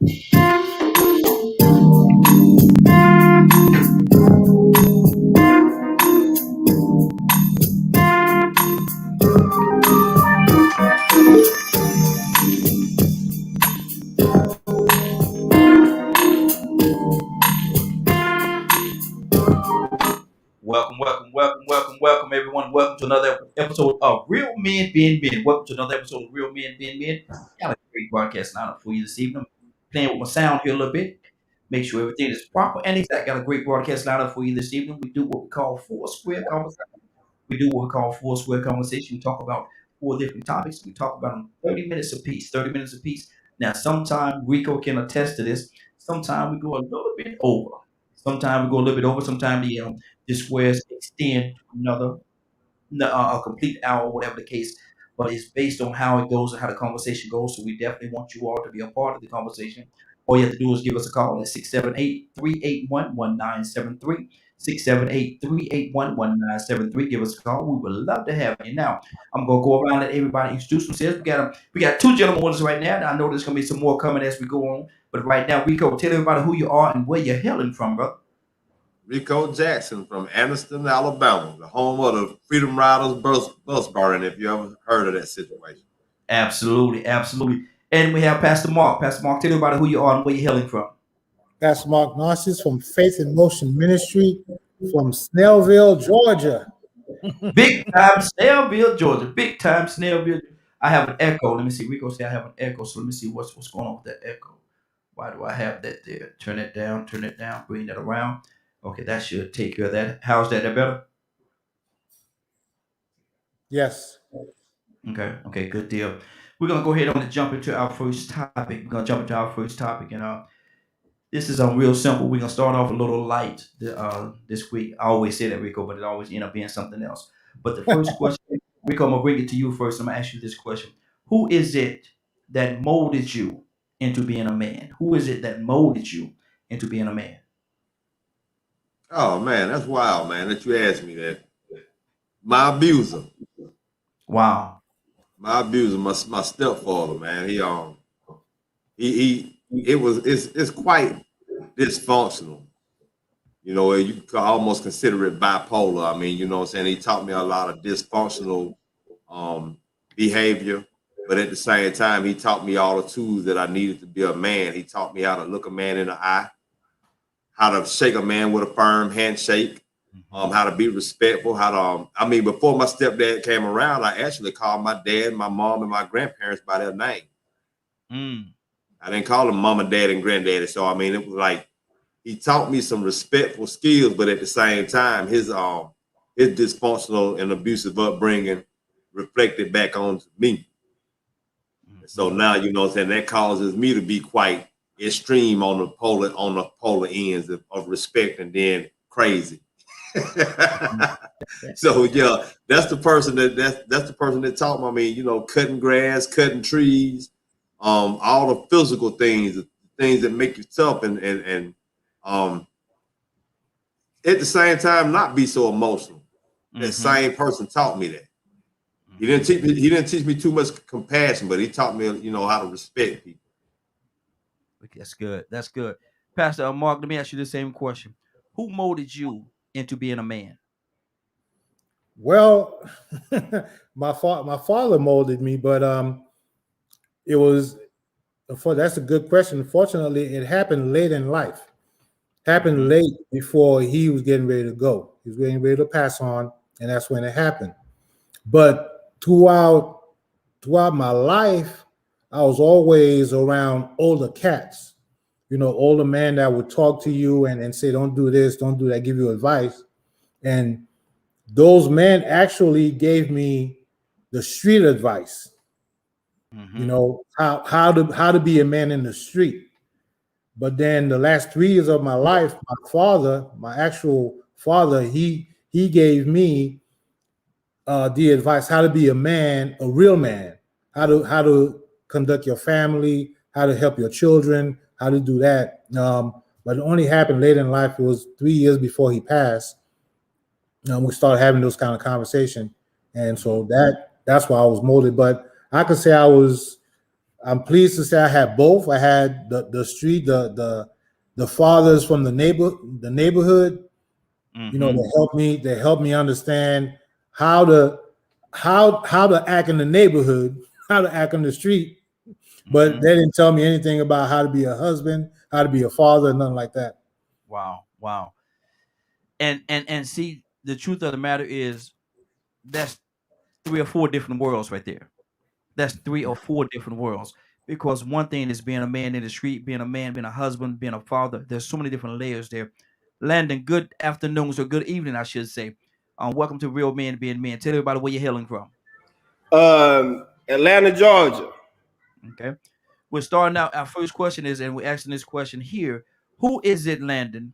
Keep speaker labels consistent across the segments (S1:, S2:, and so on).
S1: Welcome, everyone. Welcome to another episode of Real Men Being Men. Welcome to another episode of Real Men Being Men. Got a great broadcast lineup for you this evening. Playing with my sound here a little bit. Make sure everything is proper and exact. Got a great broadcast lineup for you this evening. We do what we call four square conversation. We do what we call four square conversation. We talk about four different topics. We talk about them 30 minutes apiece. 30 minutes apiece. Now, sometimes Rico can attest to this. Sometimes we go a little bit over. Sometimes we go a little bit over. Sometimes the squares extend to a complete hour, whatever the case. But it's based on how it goes and how the conversation goes. So we definitely want you all to be a part of the conversation. All you have to do is give us a call at 678-381-1973. 678-381-1973. Give us a call. We would love to have you. Now, I'm gonna go around and let everybody introduce themselves. We got two gentlemen with us right now. And I know there's gonna be some more coming as we go on. But right now, Rico, tell everybody who you are and where you're hailing from, bro.
S2: Rico Jackson from Anniston, Alabama, the home of the Freedom Riders bus burning, if you ever heard of that situation.
S1: Absolutely, absolutely. And we have Pastor Mark. Pastor Mark, tell everybody who you are and where you're hailing from.
S3: Pastor Mark Narcissus from Faith in Motion Ministry from Snellville, Georgia.
S1: Big time Snellville, Georgia. Big time Snellville. I have an echo. Let me see. Rico say I have an echo. So let me see what's going on with that echo. Why do I have that there? Turn it down, bring that around. Okay, that should take care of that. How's that? That better?
S3: Yes.
S1: Okay, good deal. We're gonna go ahead and jump into our first topic. And this is real simple. We're gonna start off a little light this week. I always say that, Rico, but it always end up being something else. But the first question, Rico, I'm gonna bring it to you first. I'm gonna ask you this question: Who is it that molded you into being a man? Who is it that molded you into being a man?
S2: Oh man, that's wild, man, that you asked me that. My abuser.
S1: Wow.
S2: My abuser, my stepfather, man. It's quite dysfunctional. You could almost consider it bipolar. I mean, you know what I'm saying? He taught me a lot of dysfunctional behavior, but at the same time, he taught me all the tools that I needed to be a man. He taught me how to look a man in the eye, how to shake a man with a firm handshake, how to be respectful, before my stepdad came around, I actually called my dad, my mom, and my grandparents by their name.
S1: Mm.
S2: I didn't call them mama, dad, and granddaddy. So, I mean, it was like he taught me some respectful skills, but at the same time, his dysfunctional and abusive upbringing reflected back on me. So now, you know what I'm saying, that causes me to be quite extreme on the polar ends of respect and then crazy. So yeah, that's the person that taught me. I mean, you know, cutting grass, cutting trees, all the physical things, the things that make you tough, and at the same time not be so emotional. That same person taught me that. He didn't teach me too much compassion, but he taught me, you know, how to respect people.
S1: That's good. That's good. Pastor Mark, let me ask you the same question. Who molded you into being a man?
S3: Well, my father molded me, but it was that's a good question. Fortunately, it happened late in life. Happened late before he was getting ready to go. He was getting ready to pass on, and that's when it happened. But throughout my life, I was always around older cats. You know, older men that would talk to you and say, "Don't do this, don't do that," give you advice. And those men actually gave me the street advice. You know, how to be a man in the street. But then the last 3 years of my life, my actual father, he gave me the advice how to be a man, a real man, how to conduct your family, how to help your children, how to do that. But it only happened late in life. It was 3 years before he passed. We started having those kind of conversation, and so that's why I was molded. But I could say I I'm pleased to say I had both. I had the street, the fathers from the neighborhood, you know, they help me understand how to act in the neighborhood, how to act on the street. But they didn't tell me anything about how to be a husband, how to be a father, nothing like that.
S1: Wow. And see, the truth of the matter is that's 3 or 4 different worlds right there. That's 3 or 4 different worlds. Because one thing is being a man in the street, being a man, being a husband, being a father. There's so many different layers there. Landon, good afternoons or good evening, I should say. Welcome to Real Men Being Men. Tell everybody where you're hailing from.
S4: Atlanta, Georgia.
S1: Okay. We're starting out. Our first question is, and we're asking this question here: who is it, Landon,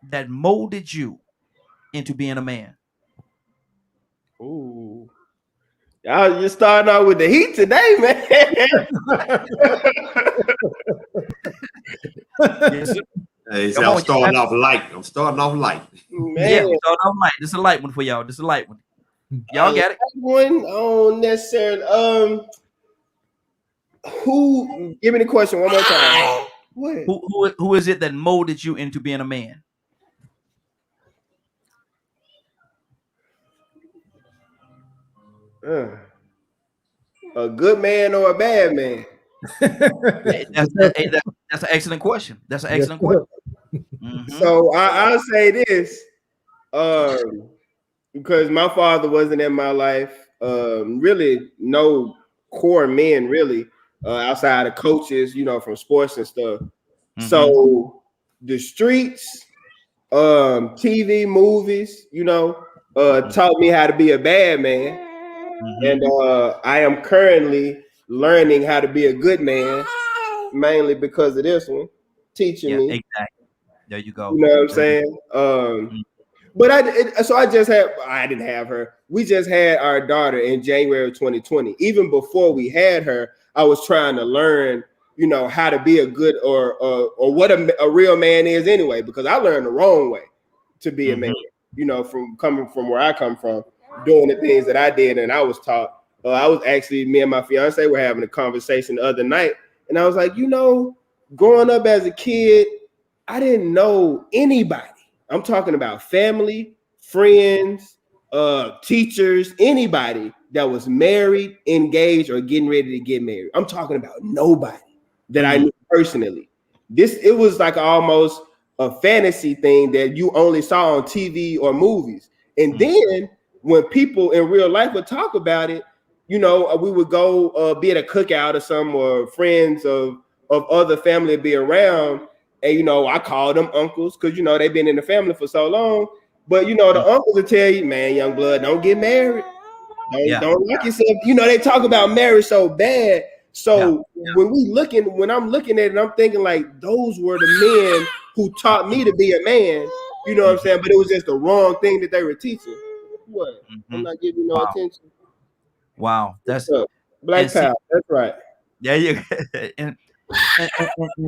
S1: that molded you into being a man?
S4: Ooh. Y'all, you're starting out with the heat today, man.
S1: Yes, sir.
S2: Hey,
S1: Come
S2: I'm
S1: on,
S2: starting off light. I'm starting off light.
S4: Man,
S1: Yeah, we starting off light. This is a light one for y'all. This is a light one. Y'all got it.
S4: one, I don't necessarily. Who? Give me the question one more time. What?
S1: Who is it that molded you into being a man?
S4: A good man or a bad man?
S1: That's an excellent question. That's an excellent question.
S4: So I'll say this, because my father wasn't in my life. Really, no core men really outside of coaches, you know, from sports and stuff. So the streets, TV, movies, you know, taught me how to be a bad man. And I am currently learning how to be a good man, mainly because of this one, teaching me.
S1: Exactly. There you go.
S4: You know what I'm saying? But I didn't have her. We just had our daughter in January of 2020. Even before we had her, I was trying to learn, you know, how to be a good or what a real man is anyway, because I learned the wrong way to be a man, you know, from coming from where I come from, doing the things that I did and I was taught. I was actually, me and my fiance were having a conversation the other night, and I was like, you know, growing up as a kid, I didn't know anybody. I'm talking about family, friends, teachers, anybody that was married, engaged, or getting ready to get married. I'm talking about nobody that I knew personally. It was like almost a fantasy thing that you only saw on TV or movies. And then when people in real life would talk about it, you know, we would go be at a cookout or something, or friends of other family would be around. And, you know, I call them uncles because, you know, they've been in the family for so long. But, you know, the uncles will tell you, man, young blood, don't get married. Don't lock yourself. You know, they talk about marriage so bad. So when I'm looking at it, I'm thinking like those were the men who taught me to be a man. You know what I'm saying? But it was just the wrong thing that they were teaching. What? I'm not giving no attention.
S1: Wow. That's
S4: Black Power. That's right.
S1: Yeah, you and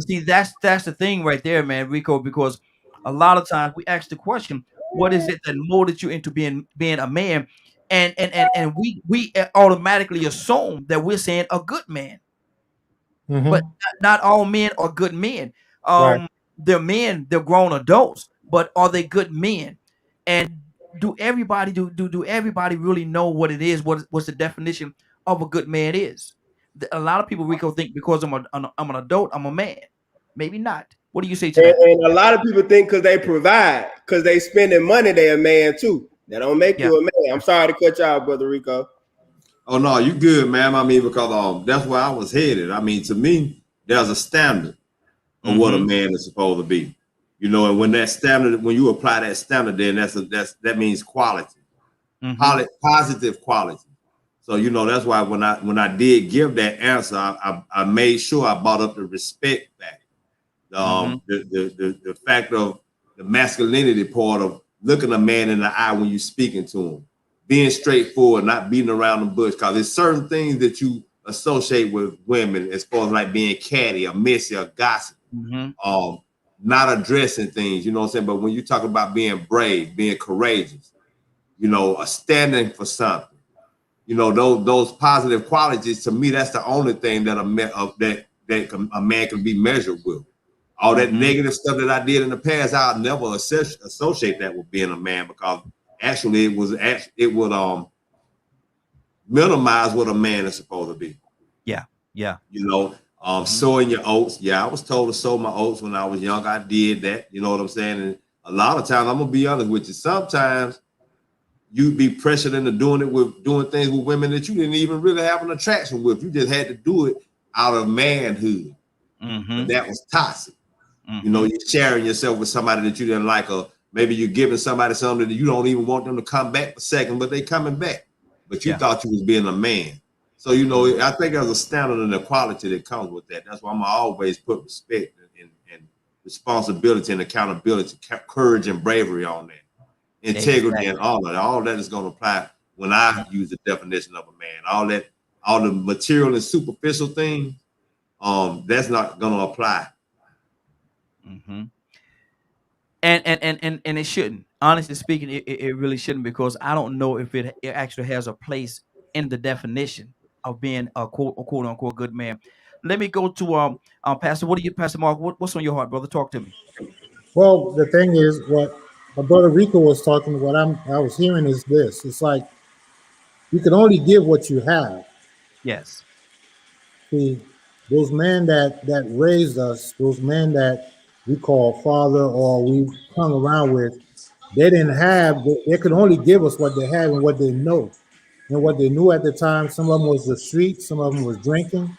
S1: see that's the thing right there, man, Rico, because a lot of times we ask the question, what is it that molded you into being a man? And we automatically assume that we're saying a good man. But not all men are good men.
S3: Right.
S1: They're men, they're grown adults, but are they good men? And do everybody really know what it is? What's the definition of a good man is? A lot of people, Rico, think because I'm an adult, I'm a man. Maybe not. What do you say to that?
S4: And a lot of people think because they provide, because they spending money, they're a man too. That don't make you a man. I'm sorry to cut you out, Brother Rico.
S2: Oh no, you good, man. I mean, because that's where I was headed. I mean, to me, there's a standard of what a man is supposed to be. You know, and when that standard, when you apply that standard, then that means quality, positive quality. So, you know, that's why when I did give that answer, I made sure I brought up the respect factor, the fact of the masculinity part of looking a man in the eye when you're speaking to him, being straightforward, not beating around the bush, because there's certain things that you associate with women as far as like being catty or messy or gossip, not addressing things, you know what I'm saying? But when you talk about being brave, being courageous, you know, standing for something, you know, those positive qualities, to me, that's the only thing that a man can be measured with. All that negative stuff that I did in the past, I'll never associate that with being a man, because actually it would minimize what a man is supposed to be.
S1: Yeah.
S2: You know, sowing your oats. Yeah, I was told to sow my oats when I was young. I did that. You know what I'm saying? And a lot of times, I'm gonna be honest with you, sometimes you'd be pressured into doing things with women that you didn't even really have an attraction with. You just had to do it out of manhood. And that was toxic. You know, you're sharing yourself with somebody that you didn't like, or maybe you're giving somebody something that you don't even want them to come back a second, but they coming back. But you thought you was being a man. So, you know, I think there's a standard and equality that comes with that. That's why I'm always put respect and responsibility and accountability, courage and bravery on that. Integrity and all that is going to apply when I use the definition of a man. All the material and superficial things, that's not going to apply.
S1: And it shouldn't. Honestly speaking, it really shouldn't, because I don't know if it actually has a place in the definition of being a quote unquote good man. Let me go to Pastor. Pastor Mark? What's on your heart, brother? Talk to me.
S3: Well, the thing is, what my brother Rico was talking, what I was hearing is this: it's like you can only give what you have.
S1: Yes.
S3: See, those men that raised us, those men that we call father or we hung around with, they didn't have. They could only give us what they have and what they know. And what they knew at the time, some of them was the street, some of them was drinking,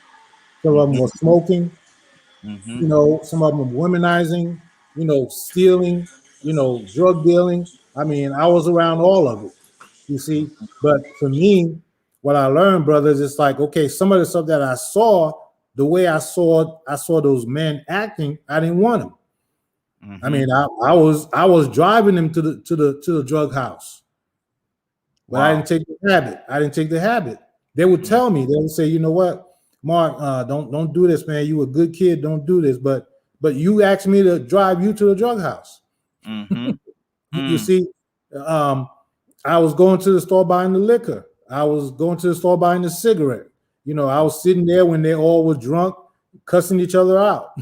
S3: some of them was smoking, you know, some of them womanizing, you know, stealing, you know, drug dealing. I mean, I was around all of it, you see. But for me, what I learned, brothers, it's like, okay, some of the stuff that I saw, the way I saw those men acting, I didn't want them. I mean, I was driving them to the drug house. But I didn't take the habit. They would tell me, they would say, you know what, Mark, don't do this, man. You a good kid, don't do this. But you asked me to drive you to the drug house. You see, I was going to the store buying the liquor. I was going to the store buying the cigarette. You know, I was sitting there when they all were drunk, cussing each other out,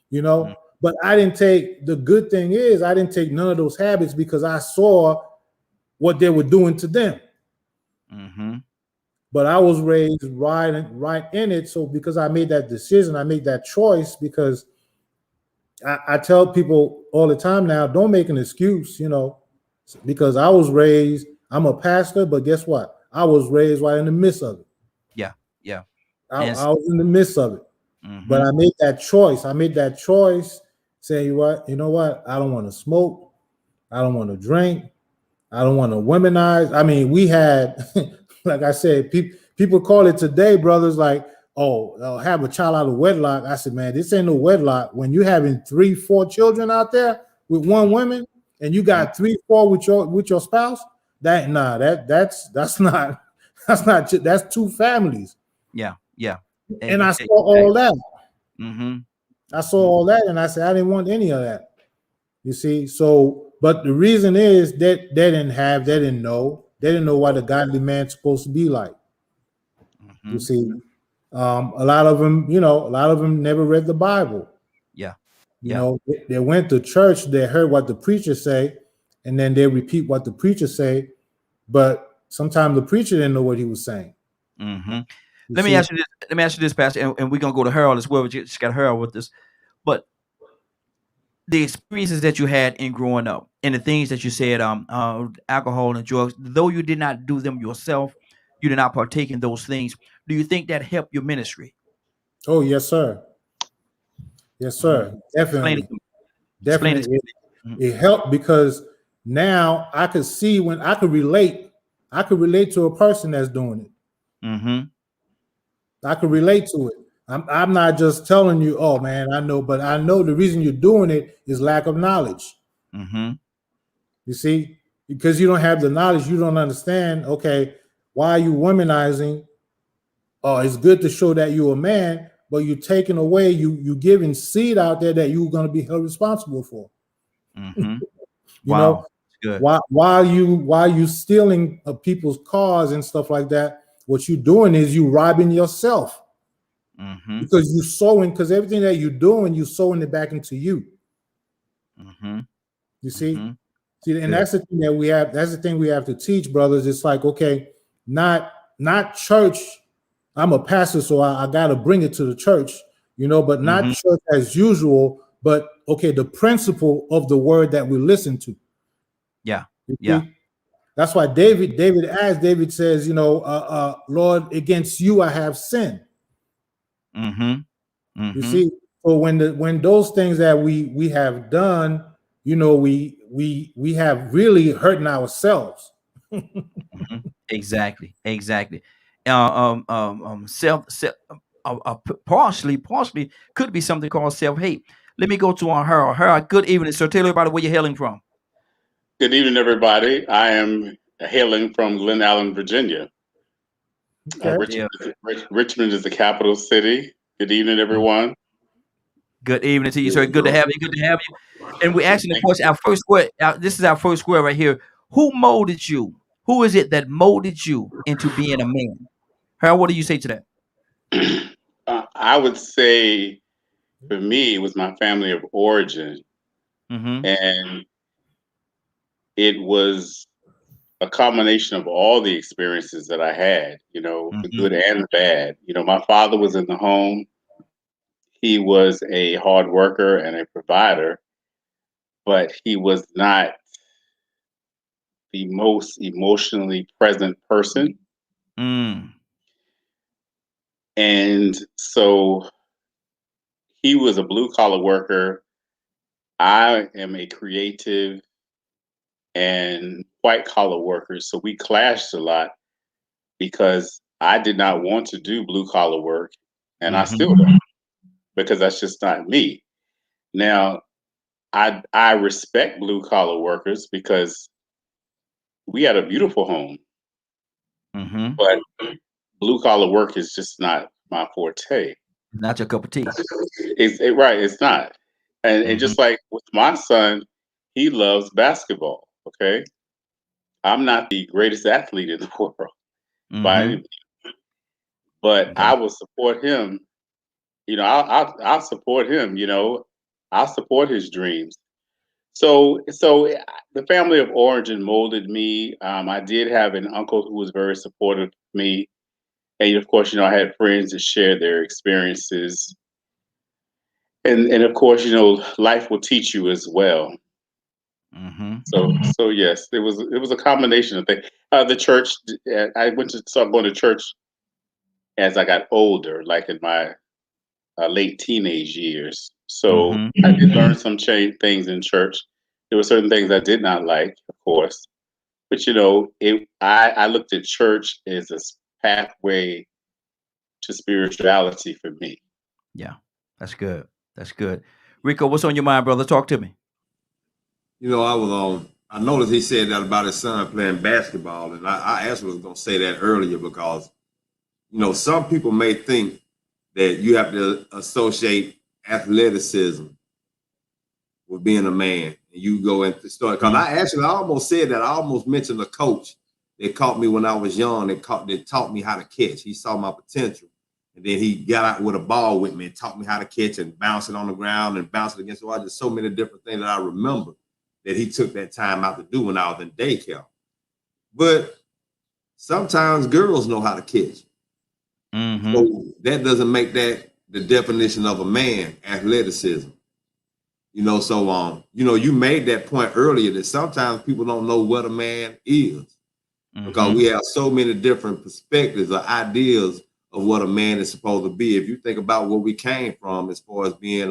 S3: you know. But I didn't take, the good thing is I didn't take none of those habits because I saw what they were doing to them. But I was raised right in it. So because I made that decision, I made that choice, because I tell people all the time now, don't make an excuse, you know, because I was raised, I'm a pastor, but guess what? I was raised right in the midst of it. I was in the midst of it. But I made that choice. Saying, you know what? I don't want to smoke. I don't want to drink. I don't want to womanize. I mean, we had, like I said, people call it today, brothers, like, oh, have a child out of wedlock. I said, man, this ain't no wedlock. When you're having 3-4 children out there with one woman, and you got 3-4 with your spouse, that's two families.
S1: Yeah.
S3: And I saw all that. I saw all that, and I said I didn't want any of that. You see, so but the reason is that they didn't know what a godly man's supposed to be like. You see, a lot of them never read the Bible. You know, they went to church, they heard what the preacher say, and then they repeat what the preacher say, but sometimes the preacher didn't know what he was saying.
S1: Let me ask you this, Pastor, and we're gonna go to Harold as well. We just got Harold with us. But the experiences that you had in growing up and the things that you said, alcohol and drugs, though you did not do them yourself, you did not partake in those things. Do you think that helped your ministry?
S3: Oh, yes, sir. Yes, sir. Definitely. It helped because now I could see when I could relate to a person that's doing it. I could relate to it. I'm not just telling you, oh man, I know, but I know the reason you're doing it is lack of knowledge. You see, because you don't have the knowledge, you don't understand. Okay, why are you womanizing? Oh, it's good to show that you're a man, but you're taking away, you giving seed out there that you're going to be held responsible for. You know,
S1: good.
S3: While you stealing people's cars and stuff like that, what you're doing is you robbing yourself
S1: Mm-hmm.
S3: because you're sowing, because everything that you're doing, you're sowing it back into you.
S1: Mm-hmm.
S3: You see?
S1: Mm-hmm.
S3: See, and that's the thing that we have, that's the thing we have to teach, brothers. It's like, okay, not church. I'm a pastor, so I gotta bring it to the church, but not church as usual, but okay, the principle of the word that we listen to.
S1: Yeah.
S3: You
S1: Yeah.
S3: see? That's why David says, Lord, against you I have sinned.
S1: Mm-hmm. Mm-hmm.
S3: You see, so when those things that we have done, we have really hurting ourselves.
S1: Mm-hmm. Exactly. Partially could be something called self-hate. Let me go to her. Her, good evening, sir. Tell everybody where you're hailing from.
S5: Good evening, everybody. I am hailing from Glen Allen, Virginia.
S3: Okay.
S5: Richmond is the capital city. Good evening, everyone.
S1: Good evening to you, sir. Good to have you. Good to have you. And we're asking the question, our first square. This is our first square right here. Who molded you? Who is it that molded you into being a man? Harold, what do you say to that?
S5: I would say, for me, it was my family of origin, and it was a combination of all the experiences that I had. The good and the bad. My father was in the home. He was a hard worker and a provider, but he was not the most emotionally present person. And so he was a blue collar worker. I am a creative and white collar worker. So we clashed a lot because I did not want to do blue collar work, and I still don't, because that's just not me. Now, I respect blue collar workers because we had a beautiful home, but blue collar work is just not my forte.
S1: Not your cup of tea.
S5: Right, it's not. And just like with my son, he loves basketball. Okay, I'm not the greatest athlete in the world by any means, but I will support him. I'll support him. I'll support his dreams. So the family of origin molded me. I did have an uncle who was very supportive of me, and of course, I had friends that shared their experiences, and of course, life will teach you as well. So yes, it was a combination of things. The church, I went to start going to church as I got older, like in my late teenage years. So I did learn some things in church. There were certain things I did not like, of course, but I looked at church as a pathway to spirituality for me.
S1: Yeah, that's good. That's good. Rico, what's on your mind, brother? Talk to me.
S2: I noticed he said that about his son playing basketball, and I actually was going to say that earlier because, some people may think that you have to associate athleticism with being a man, and you go and start. Because I almost said that. I almost mentioned a coach that caught me when I was young. That taught me how to catch. He saw my potential, and then he got out with a ball with me and taught me how to catch and bounce it on the ground and bounce it against the wall. Just so many different things that I remember that he took that time out to do when I was in daycare. But sometimes girls know how to catch. So that doesn't make that the definition of a man, athleticism. You made that point earlier that sometimes people don't know what a man is because we have so many different perspectives or ideas of what a man is supposed to be. If you think about where we came from as far as being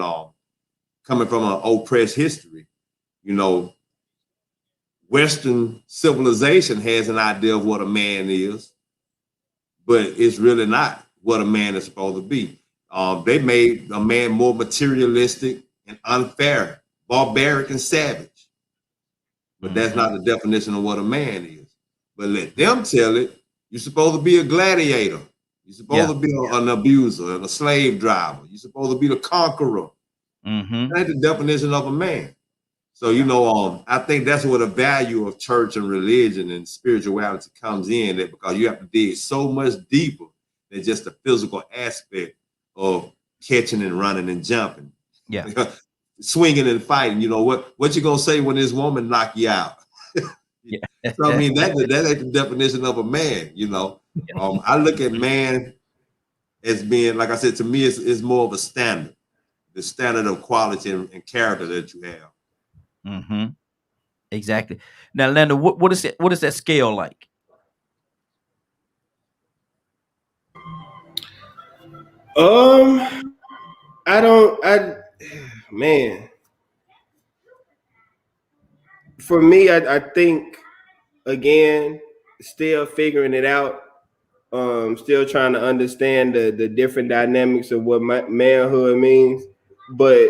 S2: coming from an oppressed history, Western civilization has an idea of what a man is, but it's really not what a man is supposed to be. They made a man more materialistic and unfair, barbaric and savage. But that's not the definition of what a man is. But let them tell it. You're supposed to be a gladiator. You're supposed to be an abuser and a slave driver. You're supposed to be the conqueror. That's the definition of a man. So, I think that's where the value of church and religion and spirituality comes in, that because you have to dig so much deeper than just the physical aspect of catching and running and jumping.
S1: Yeah.
S2: Swinging and fighting. What you gonna say when this woman knock you out?
S1: Yeah.
S2: So I mean, that ain't the definition of a man. I look at man as being, like I said, to me, it's more of a standard, the standard of quality and character that you have.
S1: Mm-hmm. Exactly. Now, Lando, what is it? What is that scale like?
S4: Man, for me, I think, again, still figuring it out. Still trying to understand the different dynamics of what manhood means. But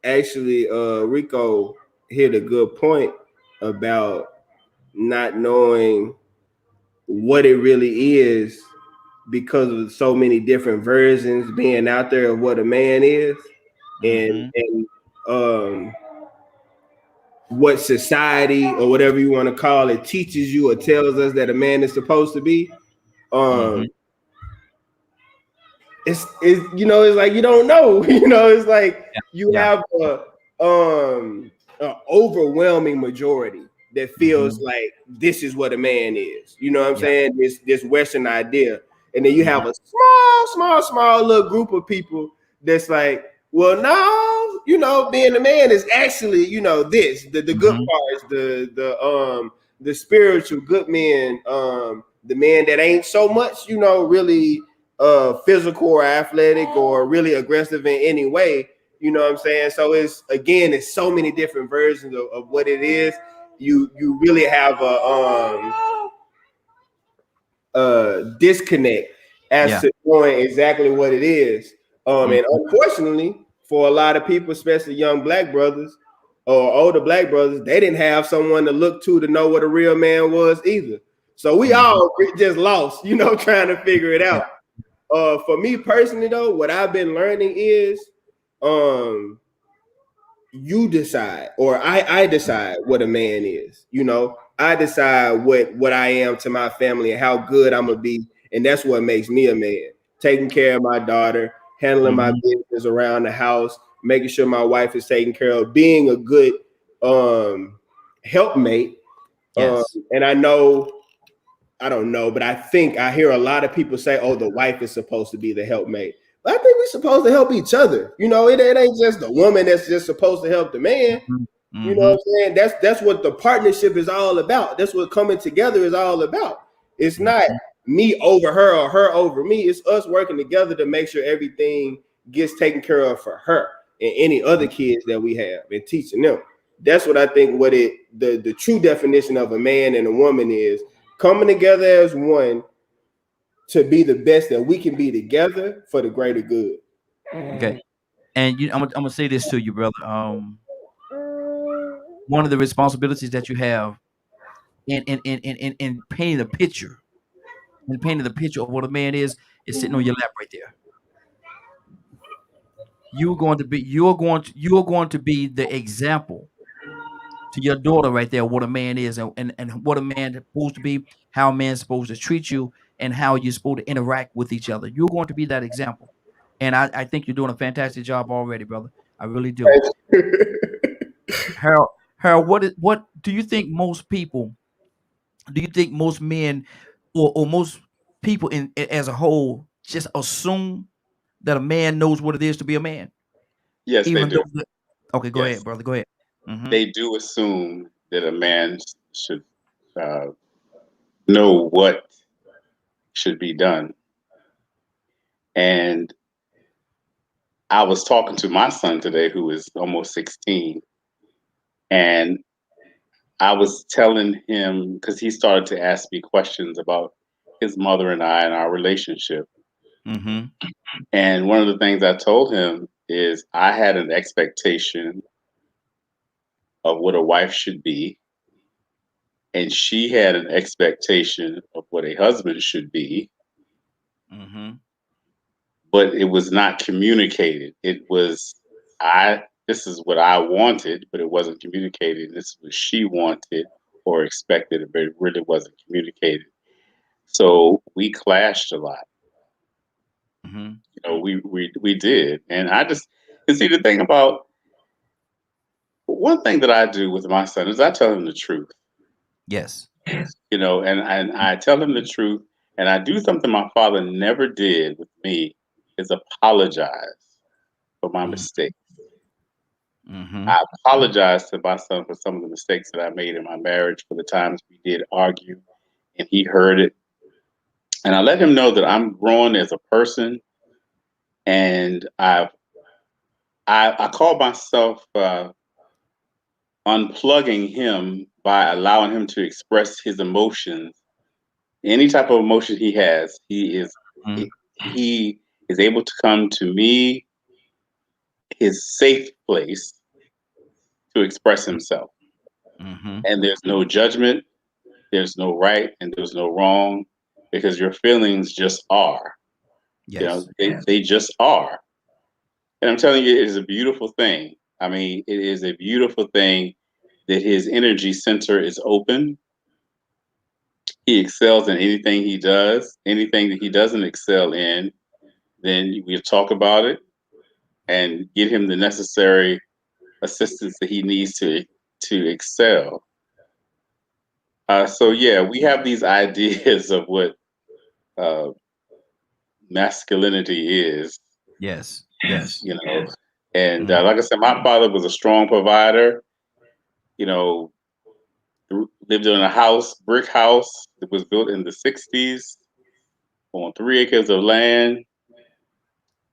S4: actually, Rico hit a good point about not knowing what it really is because of so many different versions being out there of what a man is, and what society or whatever you want to call it teaches you or tells us that a man is supposed to be. It's like you don't know. It's like you have a overwhelming majority that feels like this is what a man is. You know what I'm saying? This Western idea. And then you have a small little group of people that's like, well, no, being a man is actually, this, the good parts, the spiritual good men, the man that ain't so much, really physical or athletic or really aggressive in any way. You know what I'm saying? So it's so many different versions of what it is. You really have a disconnect as to knowing exactly what it is. And unfortunately, for a lot of people, especially young black brothers or older black brothers, they didn't have someone to look to know what a real man was either. So we all just lost, trying to figure it out. For me personally, though, what I've been learning is you decide, or I decide what a man is. I decide what I am to my family and how good I'm gonna be, and that's what makes me a man. Taking care of my daughter, handling my business around the house, making sure my wife is taken care of, being a good helpmate. And I don't know, but I think I hear a lot of people say, oh, the wife is supposed to be the helpmate. But I think we're supposed to help each other. It ain't just the woman that's just supposed to help the man. You know what I'm saying? That's what the partnership is all about. That's what coming together is all about. It's not me over her or her over me. It's us working together to make sure everything gets taken care of for her and any other kids that we have, and teaching them. That's what I think the true definition of a man and a woman is. Coming together as one to be the best that we can be together for the greater good.
S1: Okay. And I'm gonna say this to you, brother. One of the responsibilities that you have in painting a picture, of what a man is sitting on your lap right there. You're going to be the example to your daughter right there, what a man is and what a man is supposed to be, how a man's supposed to treat you, and how you're supposed to interact with each other. You're going to be that example. And I think you're doing a fantastic job already, brother. I really do. Harold, what do you think most men or most people as a whole just assume that a man knows what it is to be a man?
S5: Yes, they do.
S1: Okay, go ahead, brother. Go ahead.
S5: They do assume that a man should know what should be done. And I was talking to my son today, who is almost 16, and I was telling him, because he started to ask me questions about his mother and I and our relationship. And one of the things I told him is I had an expectation of what a wife should be, and she had an expectation of what a husband should be. But it was not communicated. It was, I this is what I wanted, but it wasn't communicated. This is what she wanted or expected, but it really wasn't communicated. So we clashed a lot.
S1: Mm-hmm.
S5: You know, we did, and I just and see the thing about one thing that I do with my son is I tell him the truth.
S1: Yes.
S5: You know, and I tell him the truth, and I do something my father never did with me is apologize for my mistakes.
S1: Mm-hmm.
S5: I apologize to my son for some of the mistakes that I made in my marriage, for the times we did argue, and he heard it. And I let him know that I'm growing as a person, and I call myself unplugging him by allowing him to express his emotions. Any type of emotion he has,
S1: Mm-hmm.
S5: he is able to come to me, his safe place, to express himself.
S1: Mm-hmm.
S5: And there's no judgment, there's no right, and there's no wrong, because your feelings just are. You know,
S1: Yes.
S5: they just are. And I'm telling you, it is a beautiful thing. I mean, it is a beautiful thing that his energy center is open. He excels in anything he does. Anything that he doesn't excel in, then we talk about it and get him the necessary assistance that he needs to excel. So yeah, we have these ideas of what uh, masculinity is,
S1: Yes. Yes.
S5: you know. And
S1: Mm-hmm.
S5: like I said, my father was a strong provider. You know, lived in a house, brick house that was built in the '60s on 3 acres of land,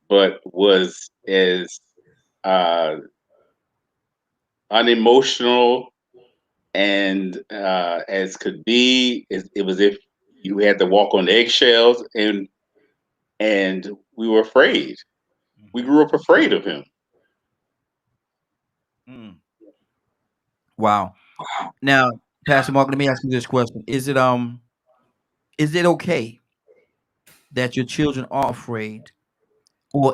S5: but was as uh, unemotional and as could be. It was if you had to walk on eggshells, and we were afraid. We grew up afraid of him.
S1: Mm. Wow. Now, Pastor Mark, let me ask you this question: is it okay that your children are afraid, or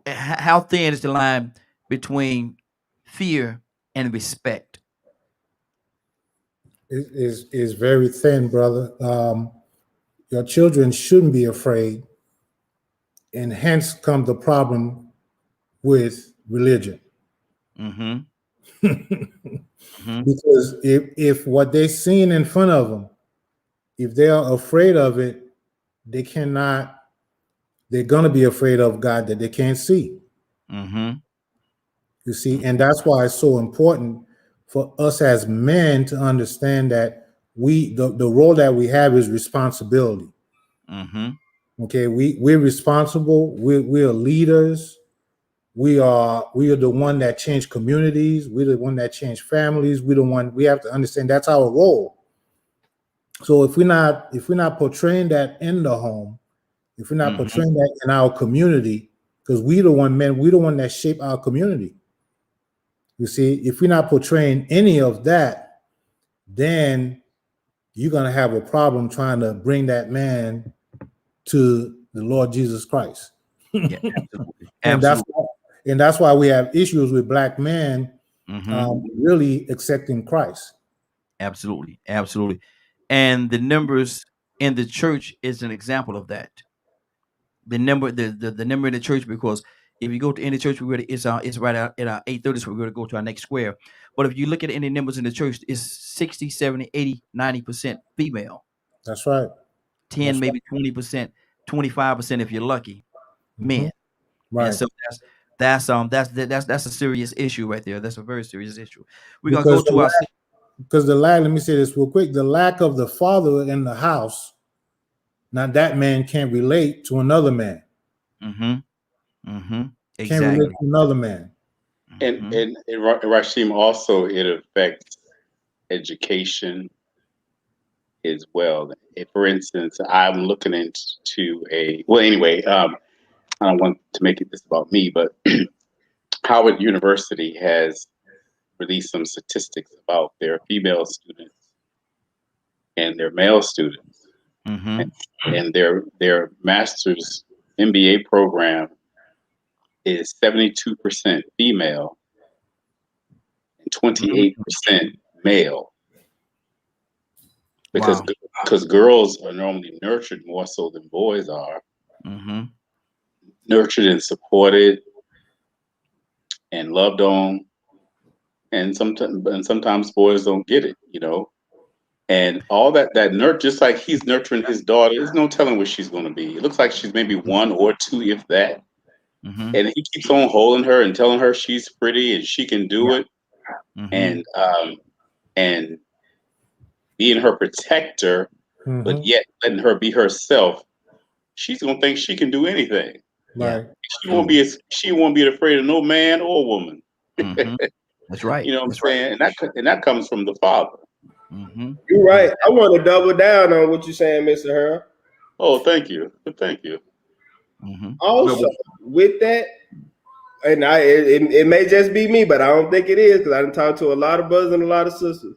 S1: how thin is the line between fear and respect?
S3: Is very thin, brother. Your children shouldn't be afraid, and hence come the problem with religion.
S1: Mm-hmm. Mm-hmm.
S3: Because if what they're seeing in front of them, if they are afraid of it, they cannot. They're gonna be afraid of God that they can't see.
S1: Mm-hmm.
S3: You see, and that's why it's so important for us as men to understand that the role that we have is responsibility.
S1: Mm-hmm.
S3: Okay, we're responsible. We're leaders. We are the one that change communities. We're the one that change families. We're the one we have to understand that's our role. So if we're not portraying that in the home, if we're not
S1: Mm-hmm.
S3: portraying that in our community, because we're the one that shape our community. You see, if we're not portraying any of that, then you're gonna have a problem trying to bring that man to the Lord Jesus Christ.
S1: Yeah, absolutely.
S3: and that's
S1: Absolutely.
S3: and that's why we have issues with black men
S1: Mm-hmm.
S3: really accepting Christ.
S1: Absolutely. Absolutely. And the numbers in the church is an example of that. The number in the church, because if you go to any church, it's right out at our 8:30, so we're going to go to our next square. But if you look at any numbers in the church, it's 60, 70, 80, 90% female.
S3: That's right.
S1: 10,
S3: That's
S1: maybe 20%, 25% if you're lucky,
S3: right.
S1: men. And
S3: Right.
S1: so that's a serious issue right there. That's a very serious issue. We're gonna go
S3: Because
S1: to our
S3: the lack, let me say this real quick, the lack of the father in the house, now that man can't relate to another man.
S1: mm-hmm, mm-hmm,
S3: Can't relate
S1: exactly.
S3: to another man.
S5: And
S1: Mm-hmm,
S5: and, and Rashim, also it affects education as well. If, for instance, I'm looking into I don't want to make it this about me, but Howard University has released some statistics about their female students and their male students,
S1: mm-hmm,
S5: and their master's MBA program is 72% female 28% male. Because
S1: Wow.
S5: because girls are normally nurtured more so than boys are.
S1: Mm-hmm.
S5: Nurtured and supported and loved on. And sometimes boys don't get it, you know. And all that just like he's nurturing his daughter, there's no telling what she's going to be. It looks like she's maybe 1 or 2, if that.
S1: Mm-hmm.
S5: And he keeps on holding her and telling her she's pretty and she can do it,
S1: Mm-hmm.
S5: and being her protector,
S3: Mhm.
S5: but yet letting her be herself. She's gonna think she can do anything.
S3: Right.
S5: She won't be afraid of no man or woman.
S1: Mm-hmm. That's right.
S5: You know what I'm
S1: That's right.
S5: saying? And that comes from the father.
S1: Mm-hmm.
S4: You're right. I want to double down on what you're saying, Mr. Harold.
S5: Oh, thank you. Thank you.
S1: Mm-hmm.
S4: Also, with that, and it may just be me, but I don't think it is because I done talked to a lot of brothers and a lot of sisters.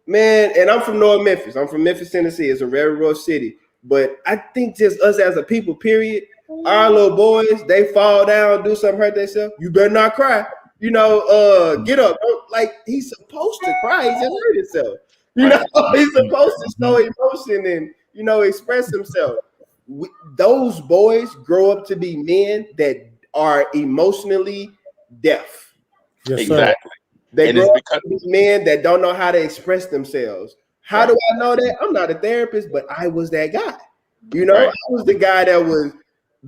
S4: Man, and I'm from North Memphis. I'm from Memphis, Tennessee. It's a very rough city. But I think just us as a people, period, our little boys, they fall down, do something, hurt themselves. You better not cry. You know, get up. Like, he's supposed to cry. He just hurt himself. You know, he's supposed to show emotion and, you know, express himself. Those boys grow up to be men that are emotionally deaf.
S3: Yes,
S5: Exactly.
S4: They
S5: And
S4: grow
S5: it's
S4: up to be men that don't know how to express themselves. How do I know that? I'm not a therapist, but I was that guy. You know,
S5: Right.
S4: I was the guy that would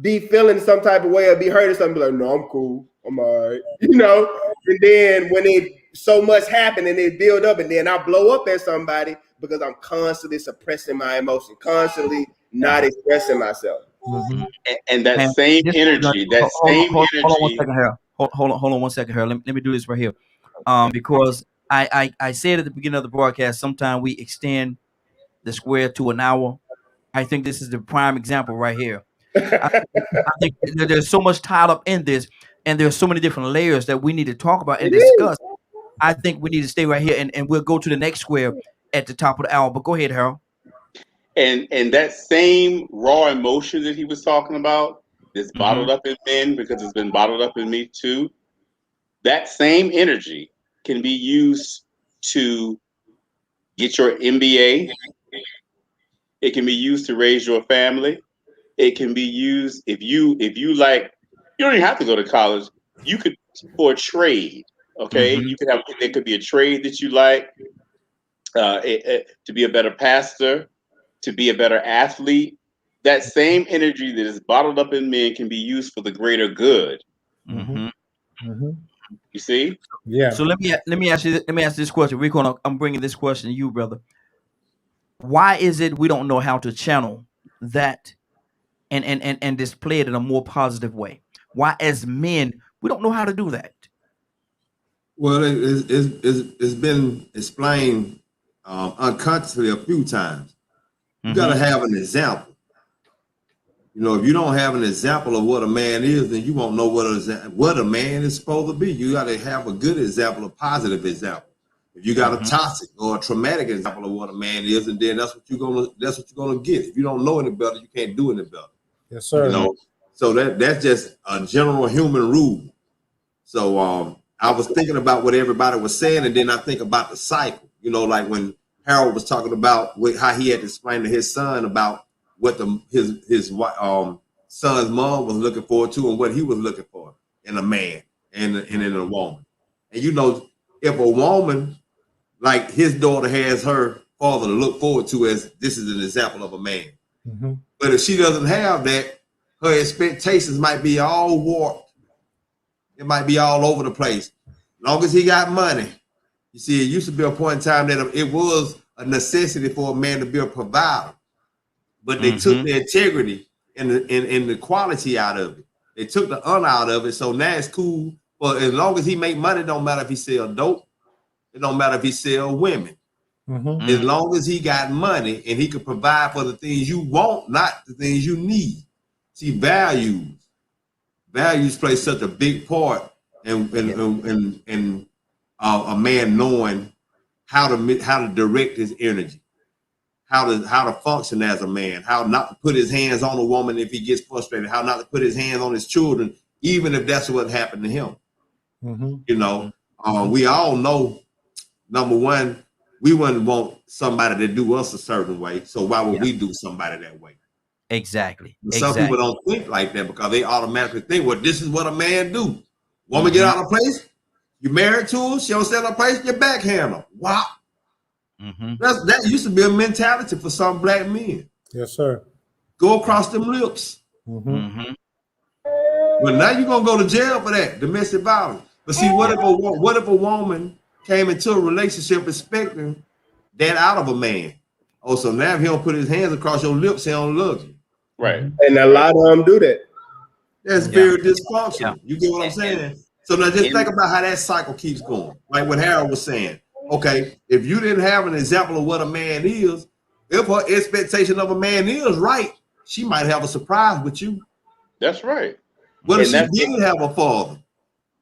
S4: be feeling some type of way or be hurt or something, be like, no, I'm cool. I'm all right. You know, and then when it so much happen and it build up and then I blow up at somebody because I'm constantly suppressing my emotion, constantly not expressing myself.
S3: Mhm.
S5: And that
S1: Man,
S5: same
S1: this-
S5: energy,
S1: hold on 1 second here. Hold on 1 second here. Let me do this right here. Because I said at the beginning of the broadcast, sometimes we extend the square to an hour. I think this is the prime example right here. I think there's so much tied up in this, and there's so many different layers that we need to talk about and discuss. I think we need to stay right here, and we'll go to the next square at the top of the hour. But go ahead, Harold.
S5: and that same raw emotion that he was talking about is bottled up in men because it's been bottled up in me too. That same energy can be used to get your MBA. It can be used to raise your family. It can be used if you like. You don't even have to go to college. You could for a trade. Okay, you could have. There could be a trade that you like. To be a better pastor, to be a better athlete. That same energy that is bottled up in men can be used for the greater good.
S3: Mhm.
S5: You see?
S3: Yeah.
S1: So let me ask you this question, Rico. I'm bringing this question to you, brother. Why is it we don't know how to channel that and display it in a more positive way? Why, as men, we don't know how to do that?
S2: Well, it's been explained unconsciously a few times. You got to have an example. You know, if you don't have an example of what a man is, then you won't know what a man is supposed to be. You got to have a good example, a positive example. If you got a toxic or a traumatic example of what a man is, and then that's what you're gonna get. If you don't know any better, you can't do any better.
S3: Yes, sir.
S2: You know, so that's just a general human rule. So I was thinking about what everybody was saying, and then I think about the cycle. You know, like when Harold was talking about how he had to explain to his son about what his son's mom was looking forward to and what he was looking for in a man and in a woman. And you know, if a woman like his daughter has her father to look forward to as this is an example of a man. But if she doesn't have that, her expectations might be all warped. It might be all over the place. As long as he got money. You see, it used to be a point in time that it was a necessity for a man to be a provider. But they took the integrity and the quality out of it. They took the honor out of it. So now it's cool. But as long as he make money, it don't matter if he sell dope. It don't matter if he sell women. As long as he got money and he could provide for the things you want, not the things you need. See, values play such a big part in a man knowing how to direct his energy, how to function as a man, how not to put his hands on a woman if he gets frustrated, how not to put his hands on his children, even if that's what happened to him. You know, we all know number one, we wouldn't want somebody to do us a certain way. So why would
S1: Yeah.
S2: we do somebody that way?
S1: Exactly.
S2: But some
S1: Exactly.
S2: people don't think like that because they automatically think, well, this is what a man do. Woman get out of place, you married to her, she don't stand in place, you backhand her. Wow. That used to be a mentality for some black men.
S3: Yes, sir.
S2: Go across them lips.
S3: Mm-hmm.
S2: But now you're gonna go to jail for that, domestic violence. But see, what if a woman came into a relationship expecting that out of a man? Oh, so now if he don't put his hands across your lips, he don't love you.
S5: Right.
S4: And a lot of them do that.
S2: That's very dysfunctional.
S1: Yeah.
S2: You get what I'm saying? So now just think about how that cycle keeps going. Like what Harold was saying. Okay, if you didn't have an example of what a man is, if her expectation of a man is right, she might have a surprise with you.
S5: That's right.
S2: What if
S5: And
S2: she didn't have a father?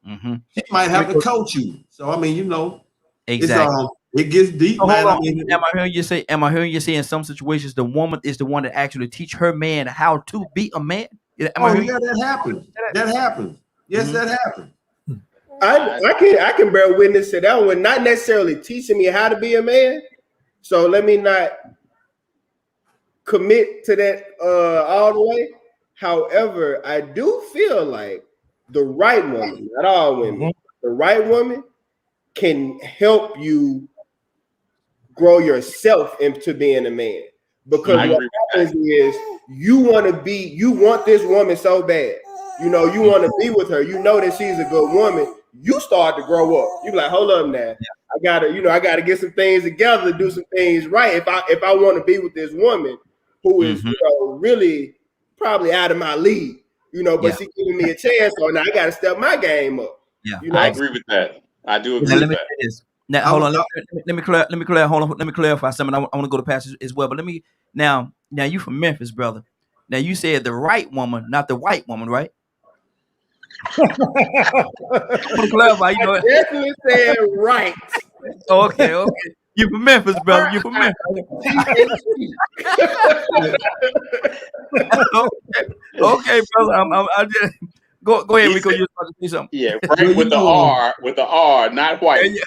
S2: She might have to coach you. So I mean, you know,
S1: Exactly.
S2: it gets deep,
S1: So,
S2: man.
S1: hold on.
S2: I mean,
S1: Am I hearing you say in some situations the woman is the one that actually teach her man how to be a man?
S2: yeah, that happens. That happens. Yes, that happens.
S4: I can bear witness to that one. Not necessarily teaching me how to be a man. So let me not commit to that all the way. However, I do feel like the right woman, not all women, the right woman can help you grow yourself into being a man. Because what happens is you want this woman so bad. You know, you want to be with her. You know that she's a good woman. You start to grow up. You be like, hold up now. I gotta get some things together to do some things right. If I want to be with this woman who is really probably out of my league, but she giving me a chance, so now I gotta step my game up.
S1: Yeah,
S5: I agree with that. I do agree with that.
S1: Now, hold on. Let me clarify something. I want to go to Pastor as well. But now you from Memphis, brother. Now you said the right woman, not the white woman, right? I want to clarify. You know,
S4: I definitely said right.
S1: Okay. You from Memphis, brother. You from Memphis. Okay, brother. I just go ahead, Rico. You're about to say something.
S5: Yeah, right with the R, not white.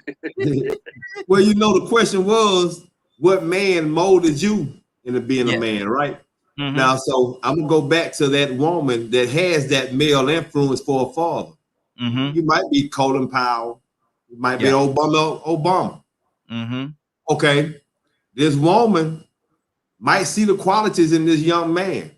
S2: Well, the question was, what man molded you into being a man, right? Now, so I'm gonna go back to that woman that has that male influence for a father. You might be Colin Powell, you might be Obama. Okay, this woman might see the qualities in this young man,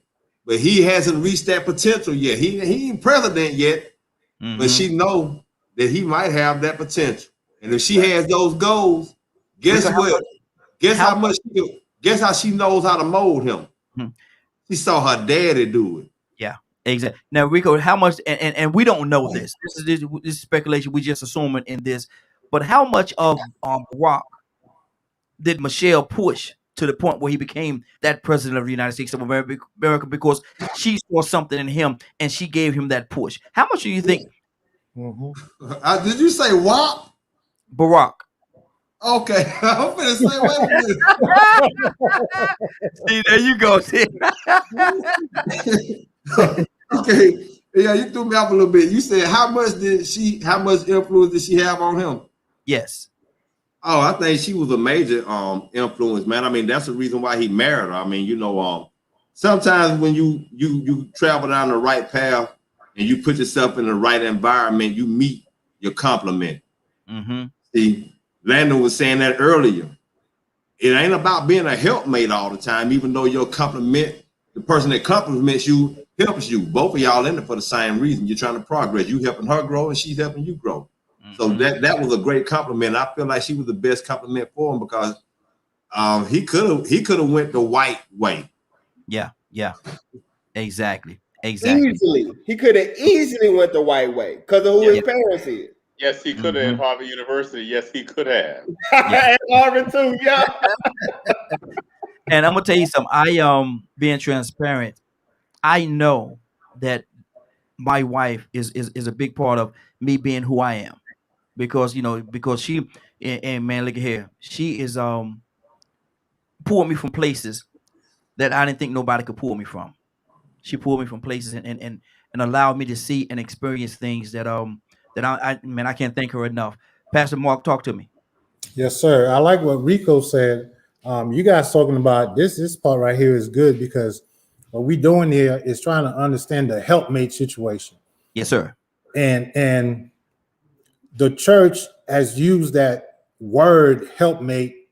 S2: but he hasn't reached that potential yet. He ain't president yet, but she know that he might have that potential. And if she has those goals, guess what? Guess how she knows how to mold him. She saw her daddy do it.
S1: Yeah, exactly. Now, Rico, how much? And we don't know this. This is speculation. We just assuming in this. But how much of Barack did Michelle push to the point where he became that president of the United States of America? Because she saw something in him and she gave him that push. How much do you think?
S2: Did you say WAP?
S1: Barack.
S2: Okay, I'm gonna say wait a
S1: minute. See, there you go.
S2: Okay, yeah, you threw me off a little bit. You said how much influence did she have on him?
S1: Yes.
S2: Oh, I think she was a major influence, man. I mean, that's the reason why he married her. I mean, sometimes when you travel down the right path and you put yourself in the right environment, you meet your complement. See, Landon was saying that earlier. It ain't about being a helpmate all the time, even though your complement, the person that compliments you, helps you. Both of y'all in it for the same reason. You're trying to progress. You helping her grow and she's helping you grow. So that was a great compliment. I feel like she was the best compliment for him because he could have went the white way.
S1: Yeah. Exactly.
S4: Easily. He could have easily went the white way because of who his parents is.
S5: Yes, he could have at Harvard University. Yes, he could have.
S4: At Harvard too, yeah.
S1: And I'm gonna tell you something. I being transparent, I know that my wife is a big part of me being who I am. Because she and man, look at here. She is pulled me from places that I didn't think nobody could pull me from. She pulled me from places and allowed me to see and experience things that I can't thank her enough. Pastor Mark, talk to me.
S3: Yes, sir. I like what Rico said. You guys talking about this part right here is good because what we doing here is trying to understand the helpmate situation.
S1: Yes, sir.
S3: And the church has used that word helpmate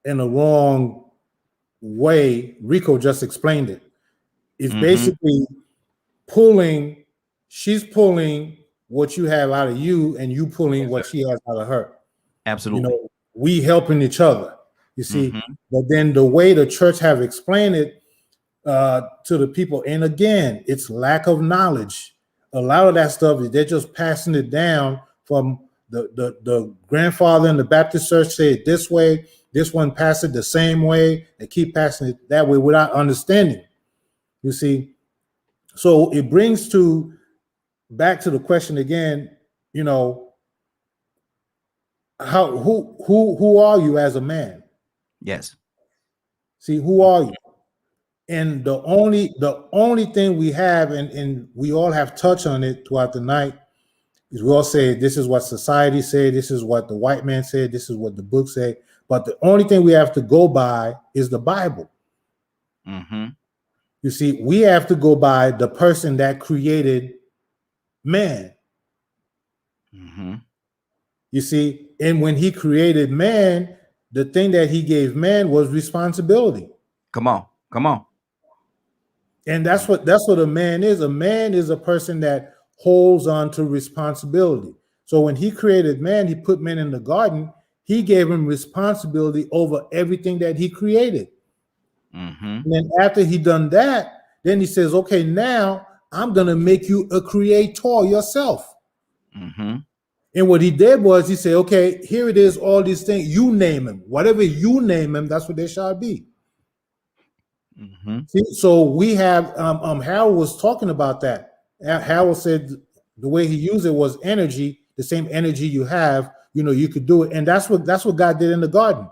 S3: in the wrong way. Rico just explained it. It's basically she's pulling what you have out of you and you pulling what she has out of her.
S1: Absolutely.
S3: We helping each other, you see. But then the way the church have explained it to the people, and again, it's lack of knowledge. A lot of that stuff is they're just passing it down from the grandfather in the Baptist church said this way, this one passed it the same way, they keep passing it that way without understanding, you see. So it brings back to the question again, how who are you as a man?
S1: Yes.
S3: See, who are you? And the only thing we have, and we all have touched on it throughout the night, is we all say this is what society said, this is what the white man said, this is what the book said. But the only thing we have to go by is the Bible. You see, we have to go by the person that created man. You see, and when he created man, the thing that he gave man was responsibility.
S1: Come on.
S3: And that's what a man is. A man is a person that holds on to responsibility. So when he created man, he put man in the garden. He gave him responsibility over everything that he created. And then after he done that, then he says, okay, now I'm going to make you a creator yourself. And what he did was he said, okay, here it is, all these things, you name them. Whatever you name them, that's what they shall be. See, so we have, Harold was talking about that. Harold said the way he used it was energy, the same energy you have, you could do it. And that's what God did in the garden.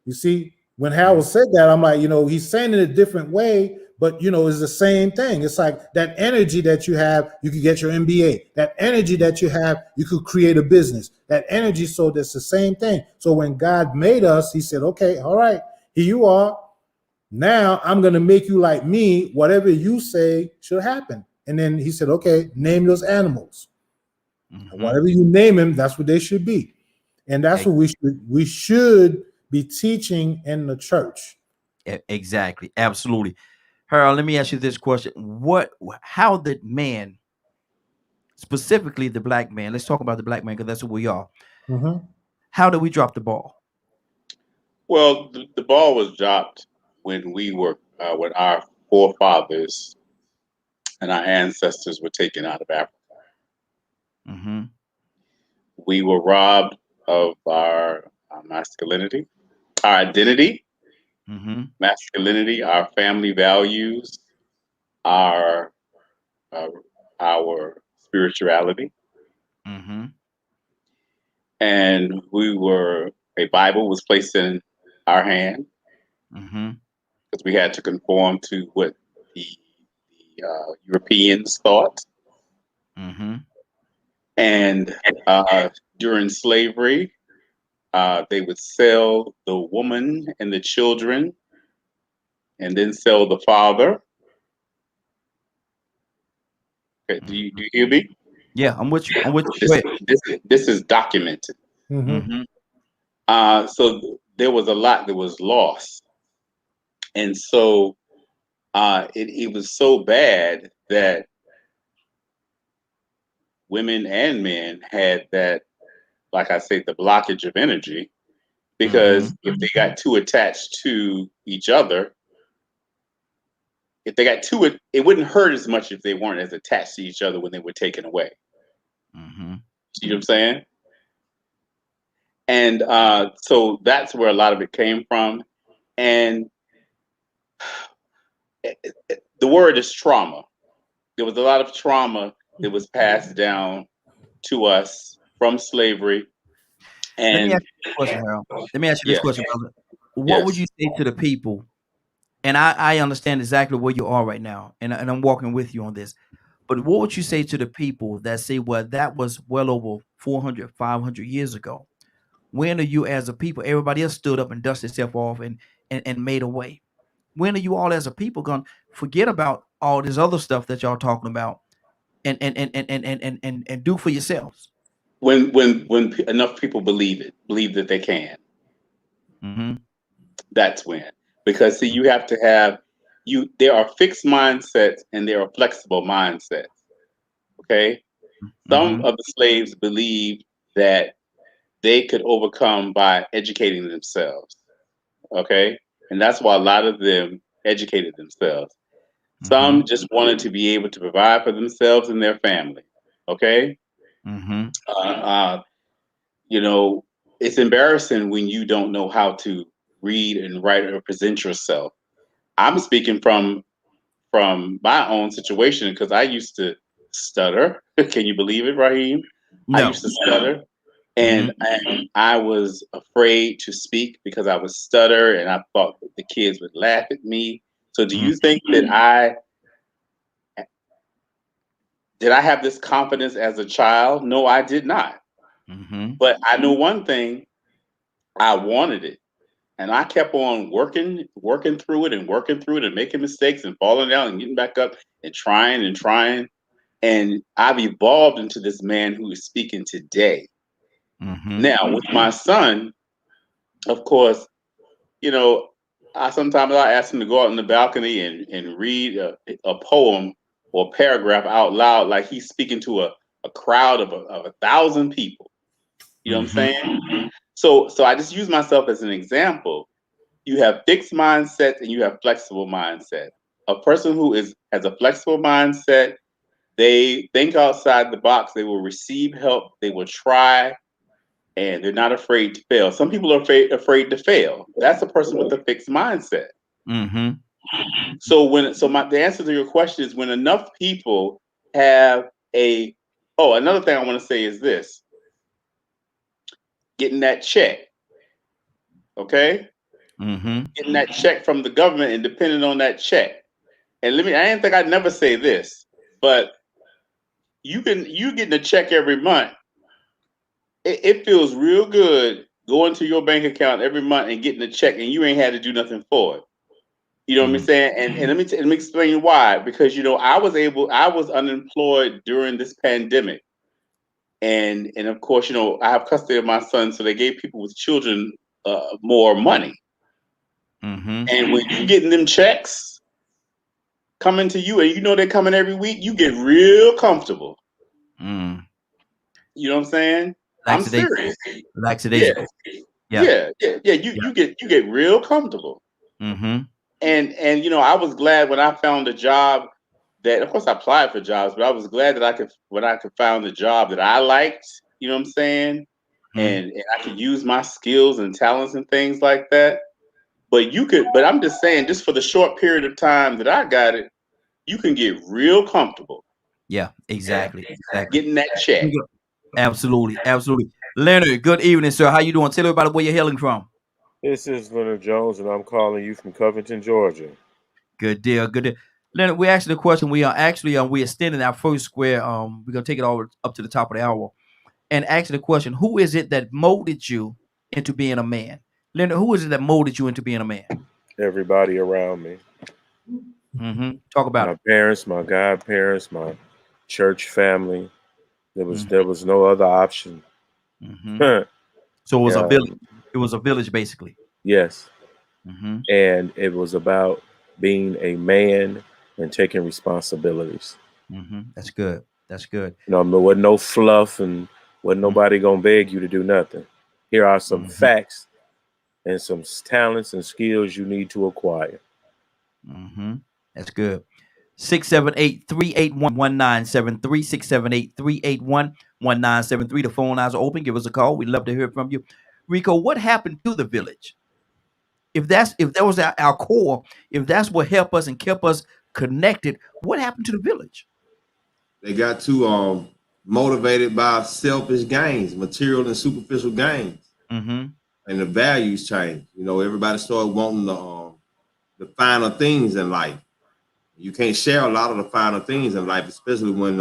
S3: You see, when Harold said that, I'm like, he's saying it a different way, but it's the same thing. It's like that energy that you have, you could get your MBA. That energy that you have, you could create a business. That energy, so that's the same thing. So when God made us, he said, okay, all right, here you are. Now I'm going to make you like me. Whatever you say should happen. And then he said, okay, name those animals. Whatever you name them, that's what they should be. And that's what we should be teaching in the church.
S1: Exactly. Absolutely. Harold, let me ask you this question. How did man, specifically the black man, let's talk about the black man because that's who we are. How did we drop the ball?
S5: Well, the ball was dropped when we were, when our forefathers and our ancestors were taken out of Africa. We were robbed of our masculinity, our identity, masculinity, our family values, our spirituality, and a Bible was placed in our hand because we had to conform to what the Europeans thought. And during slavery, they would sell the woman and the children and then sell the father. Okay, do you hear me?
S1: Yeah, I'm with you.
S5: This is documented. So there was a lot that was lost. And so it was so bad that women and men had that, like I say, the blockage of energy, because if they got too attached to each other, it wouldn't hurt as much if they weren't as attached to each other when they were taken away. See what I'm saying? And so that's where a lot of it came from. And the word is trauma. There was a lot of trauma that was passed down to us from slavery. And
S1: let me ask you this question, Harold. Let me ask you this question, brother. What would you say to the people? And I understand exactly where you are right now, and I'm walking with you on this. But what would you say to the people that say, well, that was well over 400, 500 years ago? When are you as a people? Everybody else stood up and dusted itself off and made a way. When are you all as a people gonna forget about all this other stuff that y'all talking about and do for yourselves?
S5: When enough people believe that they can.
S1: Mm-hmm.
S5: That's when. Because see, you have to have there are fixed mindsets and there are flexible mindsets. Okay. Some
S1: Mm-hmm.
S5: of the slaves believed that they could overcome by educating themselves. Okay. And that's why a lot of them educated themselves.
S1: Mm-hmm.
S5: Some just wanted to be able to provide for themselves and their family. Okay.
S1: Mm-hmm.
S5: Uh, uh, you know, it's embarrassing when you don't know how to read and write or present yourself. I'm speaking from my own situation because I used to stutter. Can you believe it, Raheem? I
S1: No.
S5: used to stutter,
S1: Mm-hmm.
S5: and I was afraid to speak because I would stutter, and I thought that the kids would laugh at me. So, do you think that I have this confidence as a child? No, I did not.
S1: Mm-hmm.
S5: But I know one thing: I wanted it. And I kept on working through it and working through it and making mistakes and falling down and getting back up and trying and trying. And I've evolved into this man who is speaking today.
S1: Mm-hmm.
S5: Now, with my son, of course, you know, I ask him to go out on the balcony and read a poem or paragraph out loud like he's speaking to a crowd of 1,000 people. You know what I'm saying? So I just use myself as an example. You have fixed mindset and you have flexible mindset. A person who has a flexible mindset, they think outside the box, they will receive help, they will try, and they're not afraid to fail. Some people are afraid to fail. That's a person with a fixed mindset.
S1: Mm-hmm.
S5: So the answer to your question is when enough people have another thing I want to say is this: getting that check. Okay?
S1: Mm-hmm.
S5: Getting that check from the government and depending on that check. And I didn't think I'd never say this, but you getting a check every month. It feels real good going to your bank account every month and getting a check, and you ain't had to do nothing for it. You know what I'm saying? And let me explain why. Because I was unemployed during this pandemic, and of course I have custody of my son, so they gave people with children more money.
S1: Mm-hmm.
S5: And when you getting them checks coming to you, and they're coming every week, you get real comfortable.
S1: Mm.
S5: You know what I'm saying? I'm
S1: Lackadaisical.
S5: serious.
S1: Lackadaisical.
S5: Yeah.
S1: Yeah.
S5: You get real comfortable.
S1: Mm-hmm.
S5: And I was glad when I found a job that, of course, I applied for jobs, but I was glad that when I could find a job that I liked. You know what I'm saying?
S1: Mm-hmm.
S5: And I could use my skills and talents and things like that. But I'm just saying, just for the short period of time that I got it, you can get real comfortable.
S1: Yeah, exactly.
S5: Getting that check.
S1: Absolutely. Leonard, good evening, sir. How you doing? Tell everybody where you're hailing from.
S6: This is Leonard Jones, and I'm calling you from Covington, Georgia.
S1: Good deal. Leonard, we asked the question. We are actually we extending our first square. We're gonna take it all up to the top of the hour and ask the question: who is it that molded you into being a man? Leonard, who is it that molded you into being a man?
S6: Everybody around me.
S1: Mm-hmm. Talk about
S6: My
S1: it.
S6: parents, my godparents, my church family. There was
S1: Mm-hmm.
S6: no other option.
S1: Mm-hmm.
S6: Yeah.
S1: So it was a village. It was a village, basically.
S6: Yes.
S1: Mm-hmm.
S6: And it was about being a man and taking responsibilities.
S1: Mm-hmm. That's good. There
S6: There wasn't no fluff and wasn't nobody gonna beg you to do nothing. Here are some facts and some talents and skills you need to acquire.
S1: Mm-hmm. That's good. 678-381-1973. 678-381-1973. The phone lines are open. Give us a call. We'd love to hear from you. Rico, what happened to the village? If that was our core, if that's what helped us and kept us connected, what happened to the village?
S2: They got too motivated by selfish gains, material and superficial gains,
S1: Mm-hmm.
S2: and the values changed. Everybody started wanting the finer things in life. You can't share a lot of the finer things in life, especially when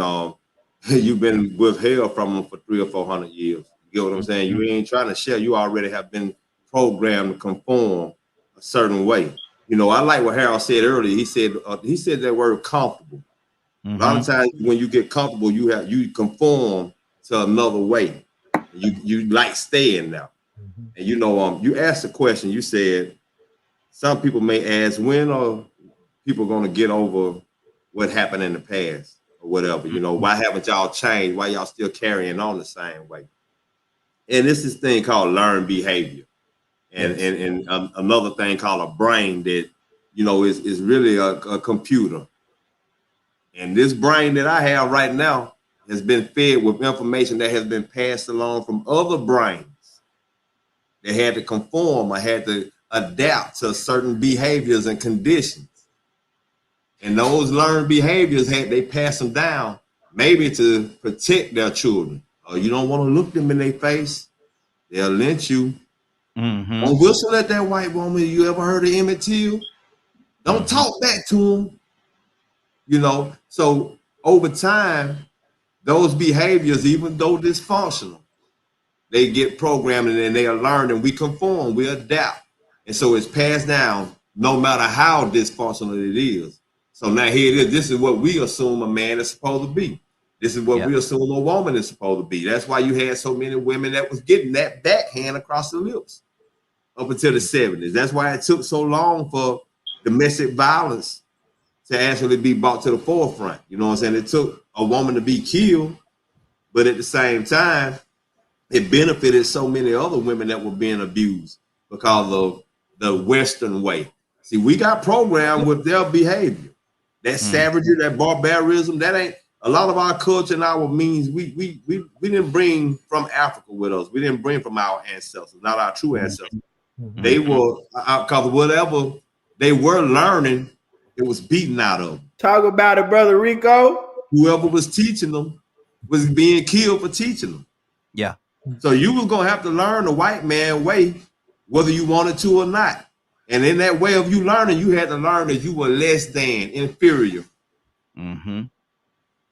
S2: you've been withheld from them for 300 or 400 years. You know what I'm saying? You ain't trying to share. You already have been programmed to conform a certain way. You know, I like what Harold said earlier. He said that word comfortable. A lot of times when you get comfortable, you conform to another way. You like staying now. And you know, you asked a question. You said some people may ask, when are people going to get over what happened in the past or whatever? You know, why haven't y'all changed? Why y'all still carrying on the same way? And this is thing called learned behavior, and another thing called a brain that, you know, is really a computer. And this brain that I have right now has been fed with information that has been passed along from other brains. They had to conform or had to adapt to certain behaviors and conditions. And those learned behaviors, they pass them down, maybe to protect their children. Or you don't want to look them in their face, they'll lynch you. Don't whistle at that white woman. You ever heard of Emmett Till? Don't talk back to them. You know, so over time, those behaviors, even though dysfunctional, they get programmed and they are learned, and we conform, we adapt. And so it's passed down no matter how dysfunctional it is. So now here it is. This is what we assume a man is supposed to be. This is what we assume a woman is supposed to be. That's why you had so many women that was getting that backhand across the lips up until the 70s. That's why it took so long for domestic violence to actually be brought to the forefront. You know what I'm saying? It took a woman to be killed, but at the same time, it benefited so many other women that were being abused because of the Western way. See, we got programmed with their behavior. That savagery, that barbarism, that ain't a lot of our culture and our means. We didn't bring from Africa with us. We didn't bring from our ancestors, not our true ancestors. They were, because whatever they were learning, it was beaten out of them.
S4: Talk about it, brother Rico.
S2: Whoever was teaching them was being killed for teaching them.
S1: Yeah.
S2: So you was gonna have to learn the white man way, whether you wanted to or not. And in that way of you learning, you had to learn that you were less than, inferior.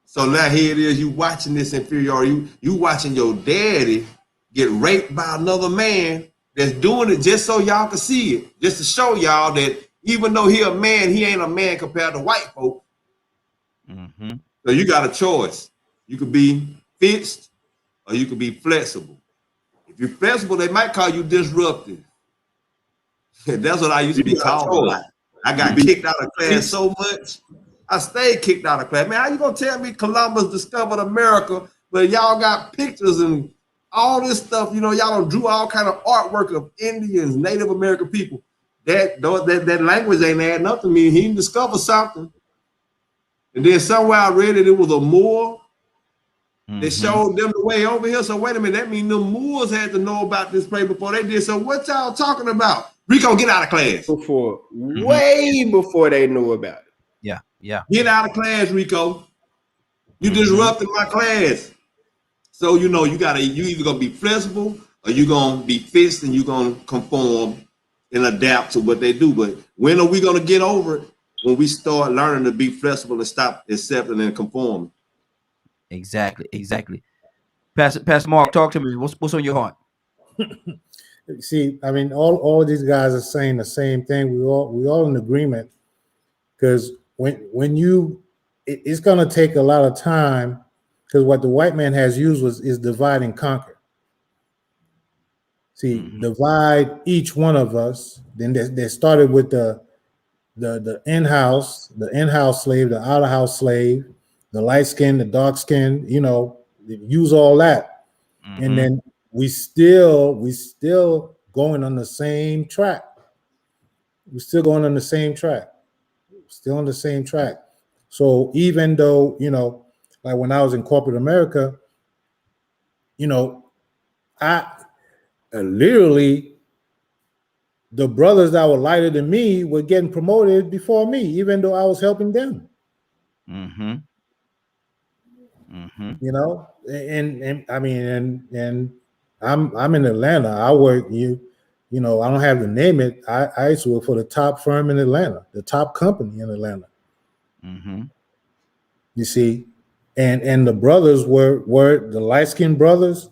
S2: So now here it is, you watching this inferiority. You watching your daddy get raped by another man that's doing it just so y'all can see it, just to show y'all that even though he a man, he ain't a man compared to white folk. So you got a choice. You could be fixed or you could be flexible. If you're flexible, they might call you disruptive. That's what I used to be called a lot. I got kicked out of class so much. I stayed kicked out of class. Man, how you gonna tell me Columbus discovered America, but y'all got pictures and all this stuff? You know, y'all done drew all kind of artwork of Indians, Native American people. That language ain't adding up to me. He didn't discover something. And then somewhere I read it was a Moor. They showed them the way over here. So wait a minute, that means the Moors had to know about this place before they did. So what y'all talking about? Rico, get out of class.
S4: Way before they knew about it.
S1: Yeah.
S2: Get out of class, Rico. You disrupted my class. So you know you either gonna be flexible or you gonna be fixed and you gonna conform and adapt to what they do. But when are we gonna get over it? When we start learning to be flexible and stop accepting and conforming.
S1: Exactly. Pastor Mark, talk to me. What's on your heart?
S3: See, I mean, all of these guys are saying the same thing. We all in agreement, because when it's gonna take a lot of time, because what the white man has used is divide and conquer. See, divide each one of us. Then they started with the in-house slave, the out-of-house slave, the light skin, the dark skin, you know, use all that. And then we still going on the same track. We're still going on the same track. Still on the same track. So even though, you know, like when I was in corporate America, you know, I literally, the brothers that were lighter than me were getting promoted before me, even though I was helping them. You know, and I mean, and I'm in Atlanta. I work, you know, I don't have to name it. I used to work for the top firm in Atlanta, the top company in Atlanta. You see, and the brothers were the light-skinned brothers.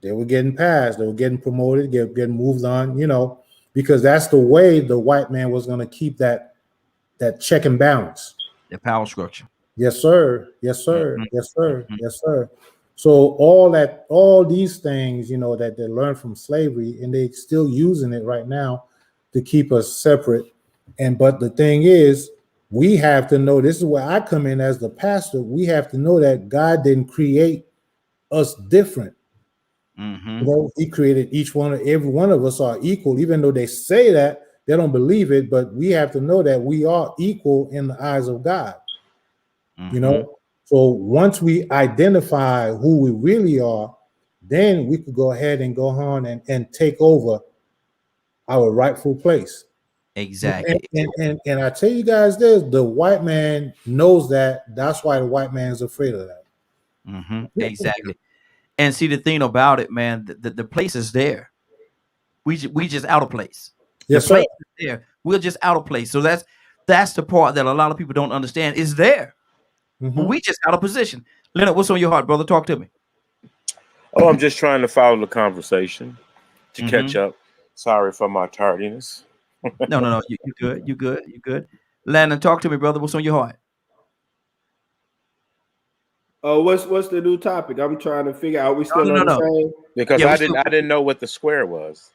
S3: they were getting passed, they were getting promoted, getting moved on, you know, because that's the way the white man was going to keep that check and balance.
S1: The power structure.
S3: Yes, sir. Yes, sir.
S1: Mhm.
S3: Yes, sir. Yes, sir. So all these things, you know, that they learned from slavery, and they still using it right now to keep us separate. But the thing is, we have to know, this is where I come in as the pastor. We have to know that God didn't create us different.
S1: Mhm.
S3: You know, he created every one of us are equal, even though they say that, they don't believe it, but we have to know that we are equal in the eyes of God. You know, so once we identify who we really are, then we could go ahead and go on and take over our rightful place.
S1: Exactly.
S3: And I tell you guys this, the white man knows that. That's why the white man is afraid of that.
S1: Exactly. And see, the thing about it, man, the place is there. We just out of place.
S3: Yes,
S1: the
S3: sir.
S1: place is there. We're just out of place. So that's the part that a lot of people don't understand. Is there. But we just out of position. Leonard, what's on your heart, brother? Talk to me.
S6: Oh, I'm just trying to follow the conversation to catch up. Sorry for my tardiness.
S1: No. You good. You good. You good. Landon, talk to me, brother. What's on your heart?
S4: What's the new topic? I'm trying to figure out. We still on the same?
S6: Because I didn't know what the square was.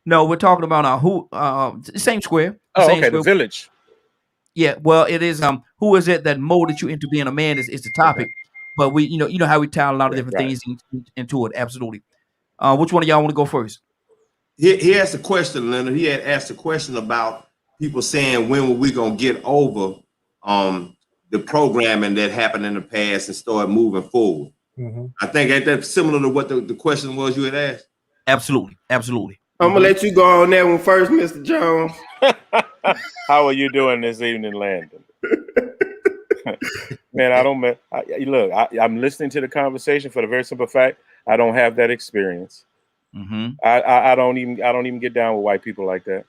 S1: No, we're talking about same square.
S6: Oh,
S1: same
S6: okay,
S1: square.
S6: the village.
S1: Yeah, well, it is who is it that molded you into being a man is the topic. But we, you know how we tie a lot of different things into it. Absolutely. Which one of y'all want to go first?
S2: He asked a question, Leonard. He had asked a question about people saying when were we gonna get over the programming that happened in the past and start moving forward. I think ain't that similar to what the question was you had asked?
S1: Absolutely. Absolutely.
S4: I'm gonna let you go on that one first, Mr. Jones.
S6: How are you doing this evening, Landon? Man, I'm listening to the conversation for the very simple fact I don't have that experience. I don't even get down with white people like that.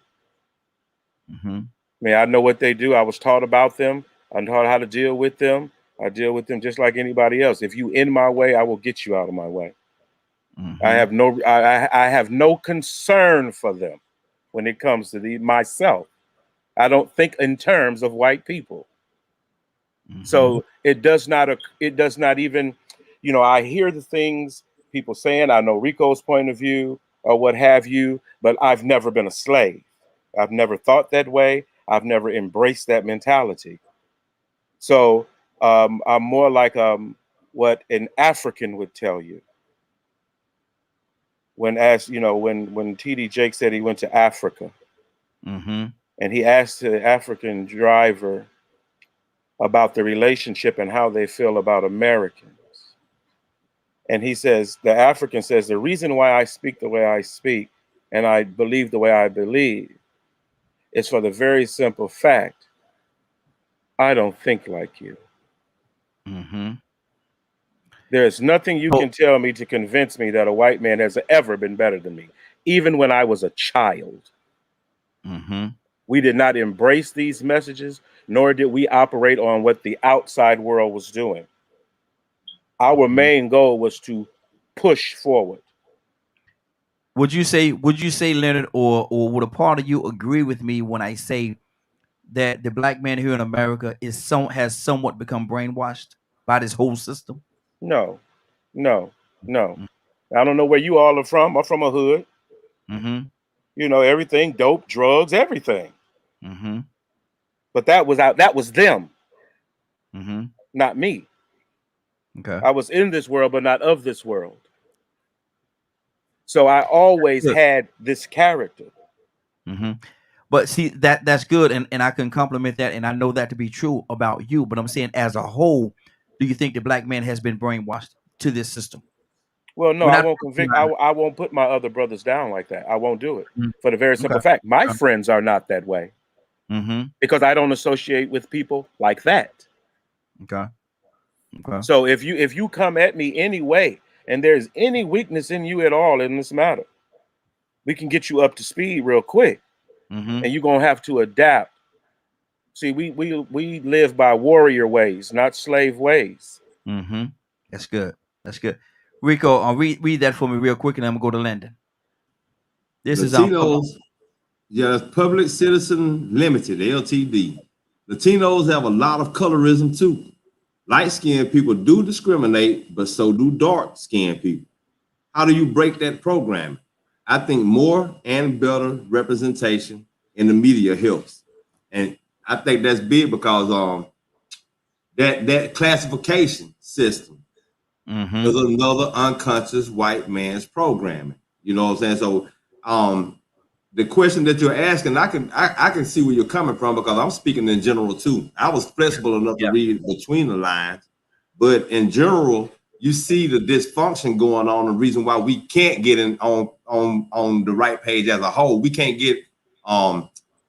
S6: Man, I know what they do. I was taught about them. I'm taught how to deal with them. I deal with them just like anybody else. If you in my way, I will get you out of my way. I have no concern for them when it comes to myself. I don't think in terms of white people. So it does not even, I hear the things people saying. I know Rico's point of view or what have you, but I've never been a slave. I've never thought that way. I've never embraced that mentality. So I'm more like what an African would tell you. When asked, when T.D. Jakes said he went to Africa, and he asked the African driver about the relationship and how they feel about Americans. And the African says, the reason why I speak the way I speak and I believe the way I believe is for the very simple fact, I don't think like you. There's nothing you can tell me to convince me that a white man has ever been better than me, even when I was a child. We did not embrace these messages, nor did we operate on what the outside world was doing. Our main goal was to push forward.
S1: Would you say, Leonard, or would a part of you agree with me when I say that the black man here in America has somewhat become brainwashed by this whole system?
S6: No. I don't know where you all are from. I'm from a hood. Everything, dope, drugs, everything. But that was them. Not me.
S1: Okay.
S6: I was in this world, but not of this world. So I always had this character.
S1: But see, that's good, and I can compliment that, and I know that to be true about you. But I'm saying, as a whole, do you think the black man has been brainwashed to this system?
S6: Well, no, I won't convict. I won't put my other brothers down like that. I won't do it for the very simple fact my friends are not that way. Because I don't associate with people like that.
S1: Okay.
S6: So if you come at me anyway, and there's any weakness in you at all in this matter, we can get you up to speed real quick, and you're gonna have to adapt. See, we live by warrior ways, not slave ways.
S1: That's good. That's good. Rico, read that for me real quick, and I'm gonna go to Landon. This
S2: Latinos, is Public Citizen Limited, LTD. Latinos have a lot of colorism too. Light-skinned people do discriminate, but so do dark-skinned people. How do you break that program? I think more and better representation in the media helps. And I think that's big because that classification system is another unconscious white man's programming. You know what I'm saying? So the question that you're asking, I can see where you're coming from because I'm speaking in general too. I was flexible enough to read between the lines, but in general, you see the dysfunction going on. The reason why we can't get in on the right page as a whole, we can't get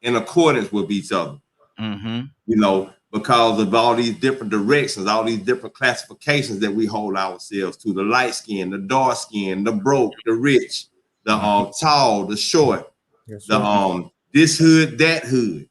S2: in accordance with each other. You know, because of all these different directions, all these different classifications that we hold ourselves to: the light skin, the dark skin, the broke, the rich, the tall, the short. Yes, this hood, that hood.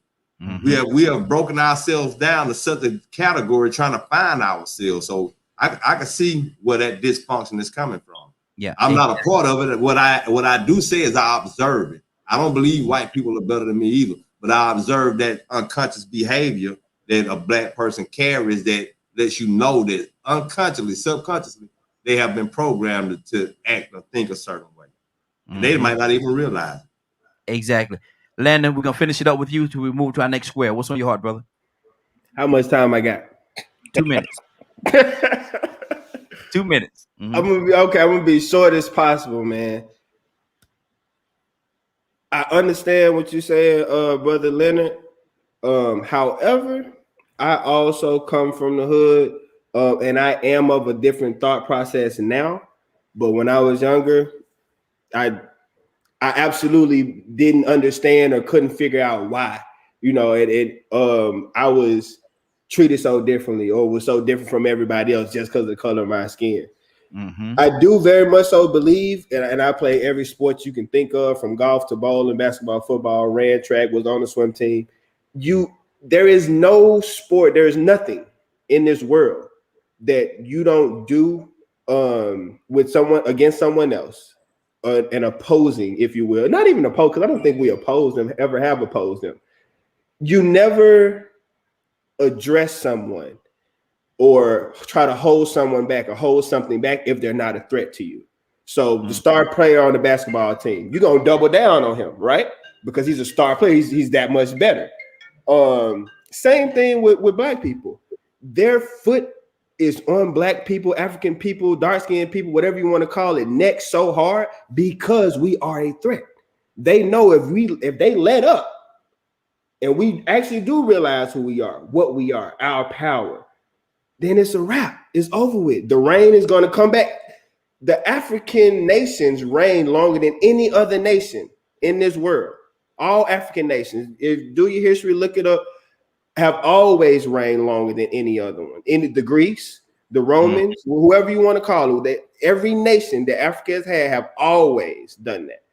S2: We have broken ourselves down to such a category trying to find ourselves. So I can see where that dysfunction is coming from. Yeah, I'm not a part of it. What I do say is I observe it. I don't believe white people are better than me either, but I observe that unconscious behavior that a black person carries that lets you know that unconsciously, subconsciously, they have been programmed to act or think a certain way. And they might not even realize it.
S1: Exactly. Landon, we're gonna finish it up with you till we move to our next square. What's on your heart, brother?
S4: How much time I got?
S1: 2 minutes. 2 minutes.
S4: I'm gonna be short as possible, man. I understand what you're saying, Brother Leonard. However, I also come from the hood, and I am of a different thought process now. But when I was younger, I absolutely didn't understand or couldn't figure out why. You know, I was treated so differently or was so different from everybody else just because of the color of my skin. I do very much so believe, and I play every sport you can think of, from golf to bowling, basketball, football, ran track, was on the swim team. There is no sport, there is nothing in this world that you don't do with someone against someone else. And opposing, if you will, not even oppose, because I don't think we oppose them, ever have opposed them. You never address someone or try to hold someone back or hold something back if they're not a threat to you. So the star player on the basketball team, you're gonna double down on him, right? Because he's a star player, he's that much better. Same thing with black people. Their foot is on black people, African people, dark-skinned people, whatever you want to call it, neck so hard because we are a threat. They know if they let up and we actually do realize who we are, what we are, our power, then it's a wrap. It's over with. The rain is going to come back. The African nations reign longer than any other nation in this world. All African nations, if do your history, look it up, have always reigned longer than any other one. The Greeks, the Romans, whoever you want to call it, every nation that Africa has had have always done that.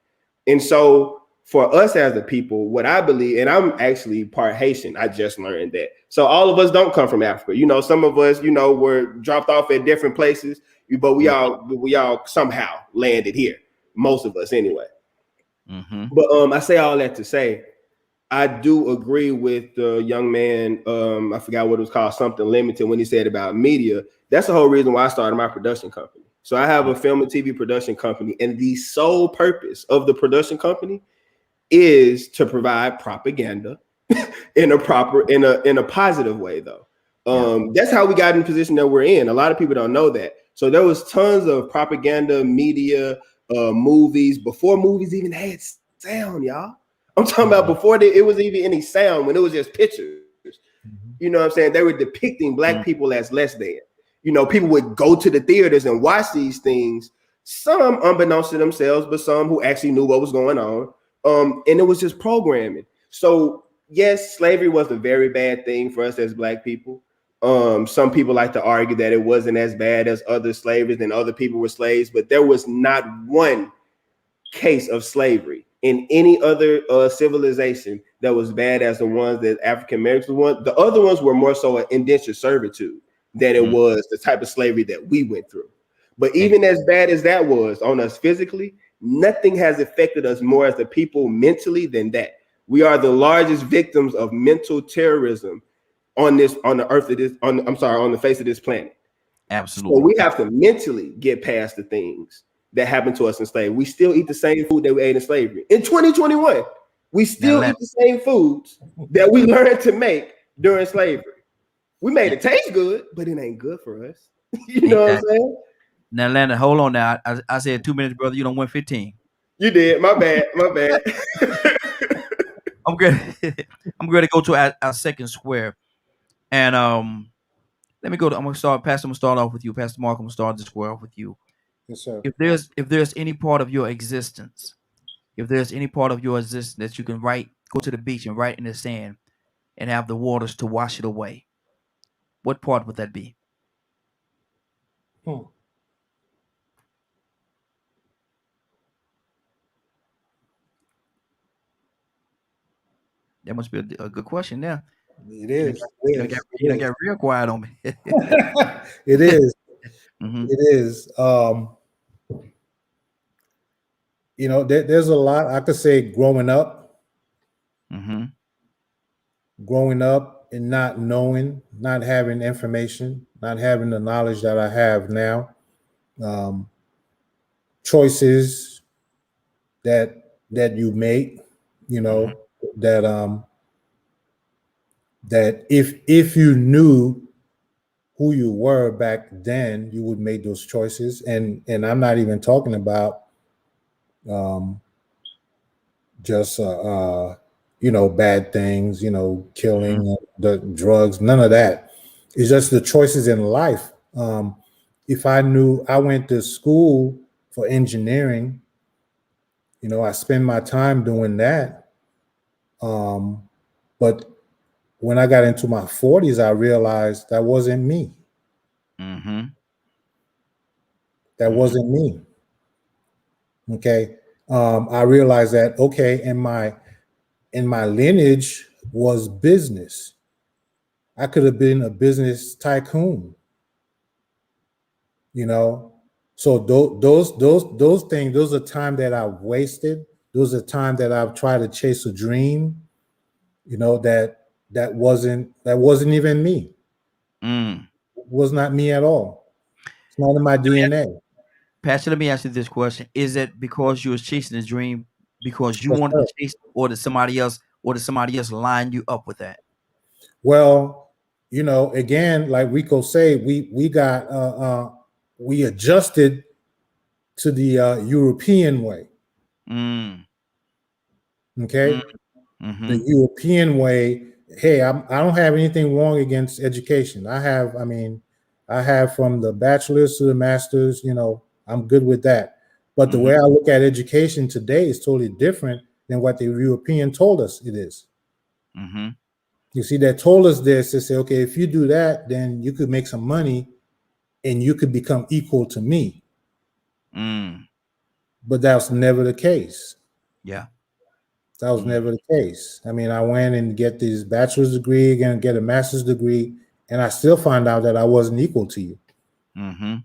S4: And so for us as a people, what I believe, and I'm actually part Haitian, I just learned that. So all of us don't come from Africa. You know, some of us, were dropped off at different places, but we all somehow landed here. Most of us anyway. But I say all that to say, I do agree with the young man, I forgot what it was called, something limited, when he said about media. That's the whole reason why I started my production company. So I have a film and TV production company, and the sole purpose of the production company is to provide propaganda in a positive way, though. That's how we got in the position that we're in. A lot of people don't know that. So there was tons of propaganda, media, movies, before movies even had sound, y'all. I'm talking about before it was even any sound, when it was just pictures. You know what I'm saying? They were depicting black people as less than. People would go to the theaters and watch these things, some unbeknownst to themselves, but some who actually knew what was going on. And it was just programming. So yes, slavery was a very bad thing for us as black people. Some people like to argue that it wasn't as bad as other slaveries and other people were slaves, but there was not one case of slavery in any other civilization that was bad as the ones that African Americans were. The other ones were more so an indentured servitude than it was the type of slavery that we went through. But even as bad as that was on us physically, nothing has affected us more as the people mentally than that. We are the largest victims of mental terrorism on the face of this planet.
S1: Absolutely.
S4: So we have to mentally get past the things that happened to us in slavery. We still eat the same food that we ate in slavery. In 2021, we still eat the same foods that we learned to make during slavery. We made it taste good, but it ain't good for us. You know what I'm saying?
S1: Now, Landon, hold on now. I said 2 minutes, brother. You don't win 15.
S4: You did. My bad.
S1: I'm good. I'm going to go to our second square. And let me go to, I'm going to start, Pastor, I'm going to start off with you. Pastor Mark, I'm going to start the square off with you.
S3: Yes, sir.
S1: If there's any part of your existence, that you can go to the beach and write in the sand and have the waters to wash it away, what part would that be? That must be a good question there.
S3: It is.
S1: You don't get real quiet on me.
S3: It is. Mm-hmm. It is. There's a lot I could say growing up.
S1: Mm-hmm.
S3: Growing up and not knowing, not having information, not having the knowledge that I have now. Choices that you make, that if you knew who you were back then, you would make those choices. And I'm not even talking about just bad things, killing, the drugs, none of that. It's just the choices in life. If I knew, I went to school for engineering, I spend my time doing that. But when I got into my 40s, I realized that wasn't me.
S1: Mm-hmm.
S3: That wasn't me. Okay. I realized that, in my lineage was business. I could have been a business tycoon. So those things, those are time that I've wasted. Those are time that I've tried to chase a dream, that wasn't even me. It was not me at all. It's not in my DNA.
S1: Pastor, let me ask you this question. Is it because you were chasing a dream because you wanted to chase, or did somebody else line you up with that?
S3: Well, again, like Rico said, we got we adjusted to the European way. Okay.
S1: Mm-hmm.
S3: The European way. Hey, I don't have anything wrong against education. I have from the bachelor's to the master's, I'm good with that. But the way I look at education today is totally different than what the European told us it is.
S1: Mm-hmm.
S3: You see, they told us this to say, okay, if you do that, then you could make some money and you could become equal to me. But that's never the case.
S1: Yeah.
S3: That was never the case. I mean, I went and get this bachelor's degree, again, get a master's degree, and I still find out that I wasn't equal to you.
S1: Mm-hmm.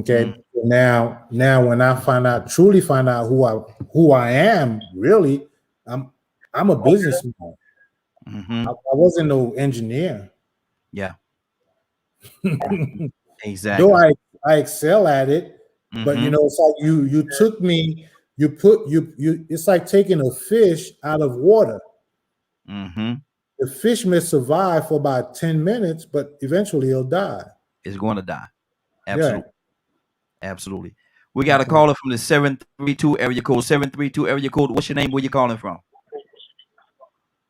S3: Okay. Now when I truly find out who I am, really, I'm a businessman.
S1: Mm-hmm.
S3: I wasn't no engineer.
S1: Yeah. Exactly.
S3: Though I excel at it, but it's like you took me, it's like taking a fish out of water.
S1: Mm-hmm.
S3: The fish may survive for about 10 minutes, but eventually he'll die.
S1: It's going to die. Absolutely.
S3: Yeah.
S1: Absolutely. We got a caller from the 732 area code. 732 area code. What's your name? Where you calling from?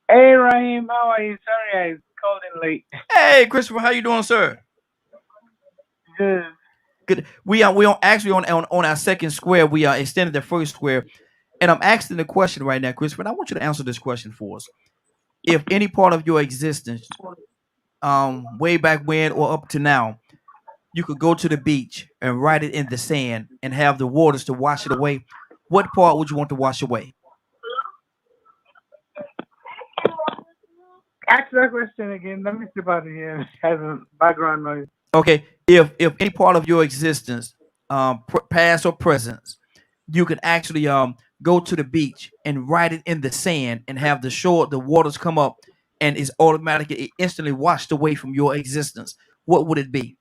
S7: Hey, Raheem. How are you? Sorry I called in late.
S1: Hey, Christopher. How you doing, sir?
S7: Good.
S1: Good. We on our second square. We are extended the first square, and I'm asking the question right now, Christopher. And I want you to answer this question for us. If any part of your existence, way back when or up to now, you could go to the beach and write it in the sand and have the waters to wash it away, what part would you want to wash away?
S7: Ask that question again. Let me see about it here. It has a background noise.
S1: Okay, if any part of your existence, past or present, you can actually go to the beach and write it in the sand and have the waters come up, and it's automatically instantly washed away from your existence. What would it be?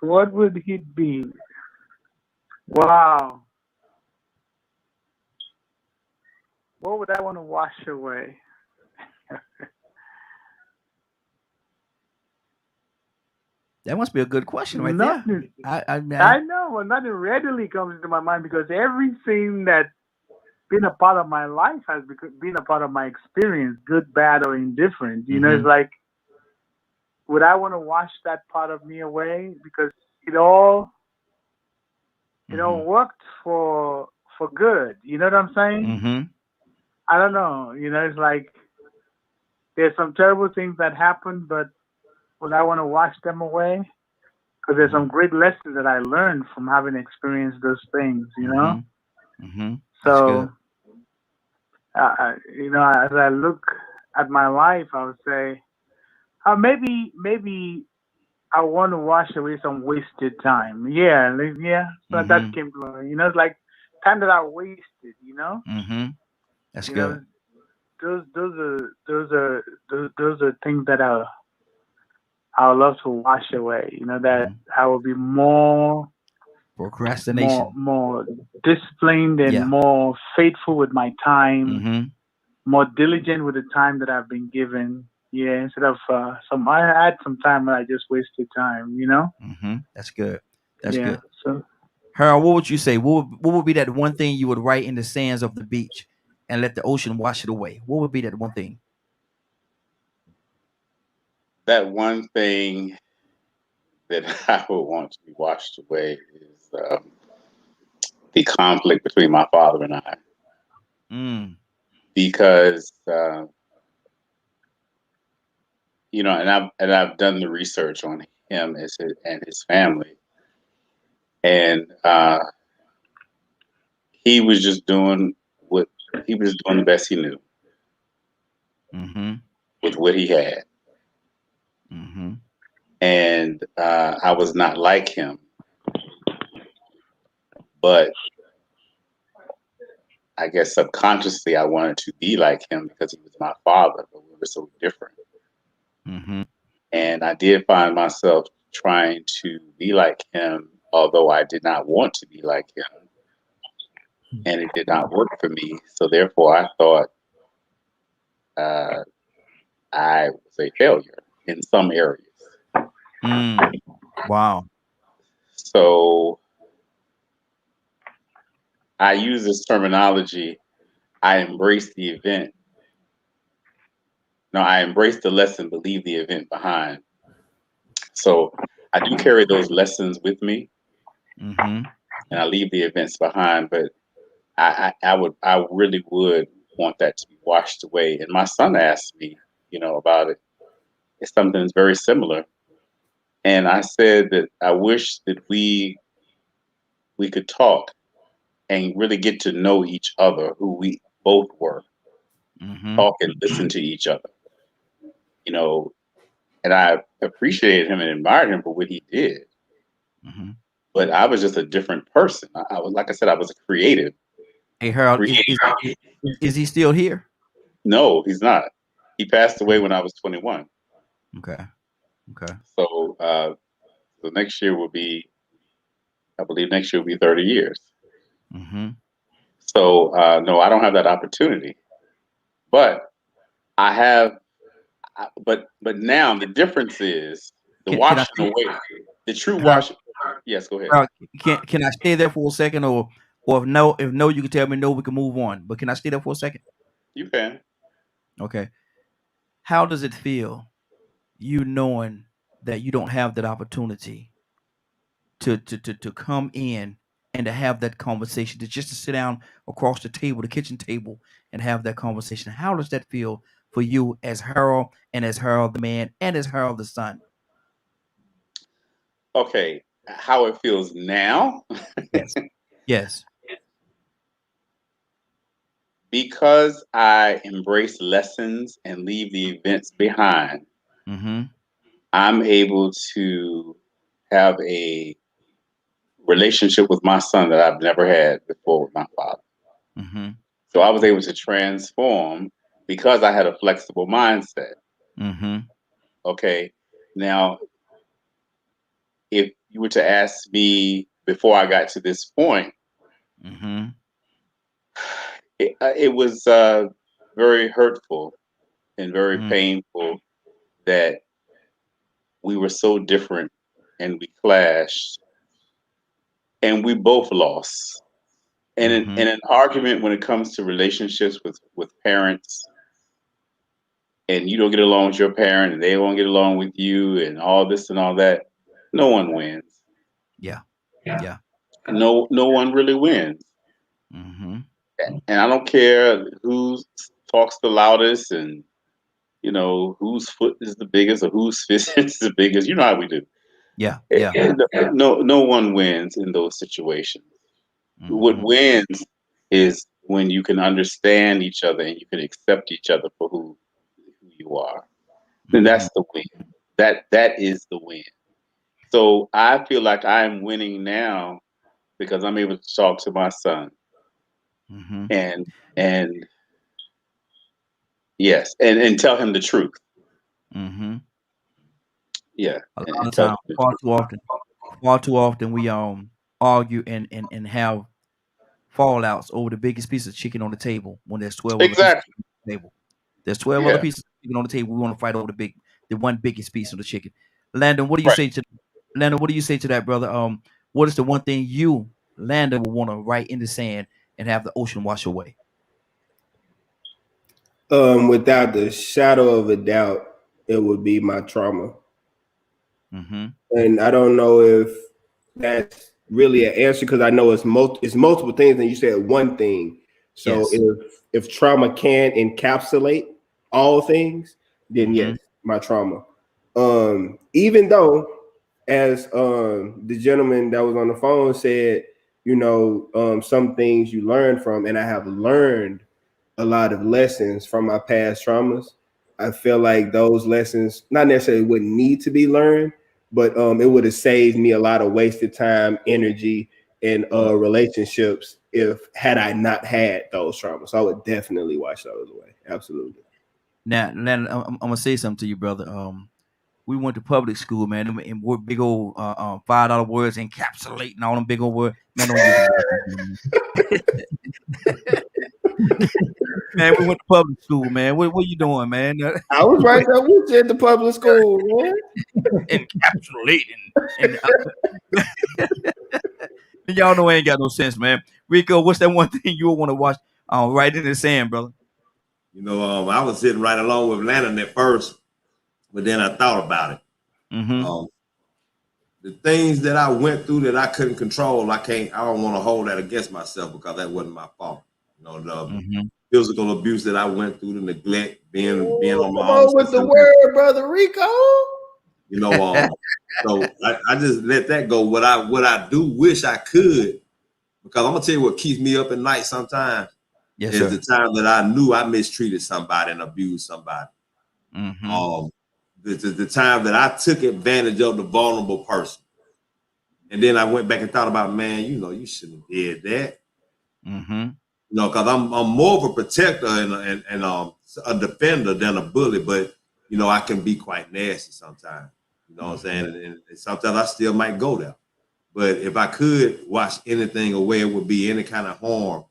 S7: What would it be? Wow. What would I want to wash away?
S1: That must be a good question right
S7: Nothing.
S1: there.
S7: I know, but nothing readily comes into my mind because everything that's been a part of my life has been a part of my experience, good, bad, or indifferent. You know, it's like, would I want to wash that part of me away? Because it all, worked for good. You know what I'm saying? I don't know. You know, it's like there's some terrible things that happen, but would I want to wash them away? Because there's some great lessons that I learned from having experienced those things, you know? So, as I look at my life, I would say, maybe I want to wash away some wasted time. Yeah. So that came to me. You know, it's like time that I wasted, you know?
S1: That's
S7: You
S1: good.
S7: know, those are things that I would love to wash away. You know, that I will be more
S1: Procrastination.
S7: more disciplined and more faithful with my time, more diligent with the time that I've been given. Yeah, instead of I had some time and I just wasted time. You know.
S1: That's good. That's good.
S7: So,
S1: Harold, what would you say? What would be that one thing you would write in the sands of the beach and let the ocean wash it away? What would be that one thing?
S5: That one thing that I would want to be washed away is the conflict between my father and I. Because and I've done the research on him and his family, and he was just doing the best he knew with what he had. And I was not like him, but I guess subconsciously I wanted to be like him because he was my father, but we were so different. And I did find myself trying to be like him, although I did not want to be like him. And it did not work for me. So therefore I thought I was a failure in some areas.
S1: Wow.
S5: So I use this terminology, I embrace the event. No, I embrace the lesson, but leave the event behind. So I do carry those lessons with me, and I leave the events behind. But I really would want that to be washed away. And my son asked me, about it. It's something that's very similar. And I said that I wish that we could talk and really get to know each other, who we both were. Talk and listen to each other. And I appreciated him and admired him for what he did. But I was just a different person. I was, like I said, I was a creative.
S1: Hey, Harold, is he still here?
S5: No, he's not. He passed away when I was 21.
S1: Okay.
S5: So, so next year will be, I believe next year will be 30 years. So, no, I don't have that opportunity. But I have, but now the difference is the washing away, the true washing. Yes, go ahead.
S1: Can I stay there for a second, or if no, you can tell me no, we can move on. But can I stay there for a second?
S5: You can.
S1: Okay. How does it feel, you knowing that you don't have that opportunity to come in and to have that conversation, to just to sit down across the table, the kitchen table, and have that conversation? How does that feel for you as Harold, and as Harold the man, and as Harold the son?
S5: Okay, how it feels now?
S1: Yes.
S5: because I embrace lessons and leave the events behind, I'm able to have a relationship with my son that I've never had before with my father. So I was able to transform because I had a flexible mindset. Okay. Now, if you were to ask me before I got to this point, it was very hurtful and very painful that we were so different and we clashed and we both lost. And in an argument when it comes to relationships with parents, and you don't get along with your parent and they won't get along with you and all this and all that, no one wins.
S1: Yeah.
S5: No one really wins. And I don't care who talks the loudest and, you know, whose foot is the biggest or whose fist is the biggest. You know how we do.
S1: Yeah.
S5: No one wins in those situations. What wins is when you can understand each other and you can accept each other for who you are. Then that's the win. That is the win. So I feel like I'm winning now because I'm able to talk to my son. And yes, and tell him the truth. Yeah.
S1: A lot of times, far too often we argue and have fallouts over the biggest piece of chicken on the table when there's 12 other pieces on the table. There's 12 other pieces of chicken on the table. We want to fight over the one biggest piece of the chicken. Landon, what do you say to that, brother? What is the one thing you, Landon, would want to write in the sand and have the ocean wash away?
S4: Without the shadow of a doubt, it would be my trauma. And I don't know if that's really an answer because I know it's multiple things, and you said one thing. So if trauma can encapsulate all things, then yes, my trauma. Even though, as the gentleman that was on the phone said, you know, some things you learn from, and I have learned a lot of lessons from my past traumas. I feel like those lessons not necessarily wouldn't need to be learned, but it would have saved me a lot of wasted time, energy, and relationships had I not had those traumas. So I would definitely wash those away. Absolutely.
S1: Now, I'm gonna say something to you, brother. We went to public school, man, and we're big old $5 words encapsulating all them big old words. Man, don't use them. Man, we went to public school, man. What you doing, man?
S4: I was right there with you at the public school, man.
S1: Encapsulating. Y'all know I ain't got no sense, man. Rico, what's that one thing you would want to watch right in the sand, brother?
S2: You know, I was sitting right along with Landon at first, but then I thought about it. The things that I went through that I couldn't control, I don't want to hold that against myself because that wasn't my fault. You know, the physical abuse that I went through, the neglect, being on my own.
S4: With the word, brother Rico.
S2: You know, so I just let that go. What I do wish I could, because I'm gonna tell you what keeps me up at night sometimes is the time that I knew I mistreated somebody and abused somebody. The time that I took advantage of the vulnerable person. And then I went back and thought about, man, you know, you shouldn't have did that. You know, because I'm more of a protector and a defender than a bully, but you know, I can be quite nasty sometimes. You know what I'm saying? And sometimes I still might go there. But if I could wash anything away, it would be any kind of harm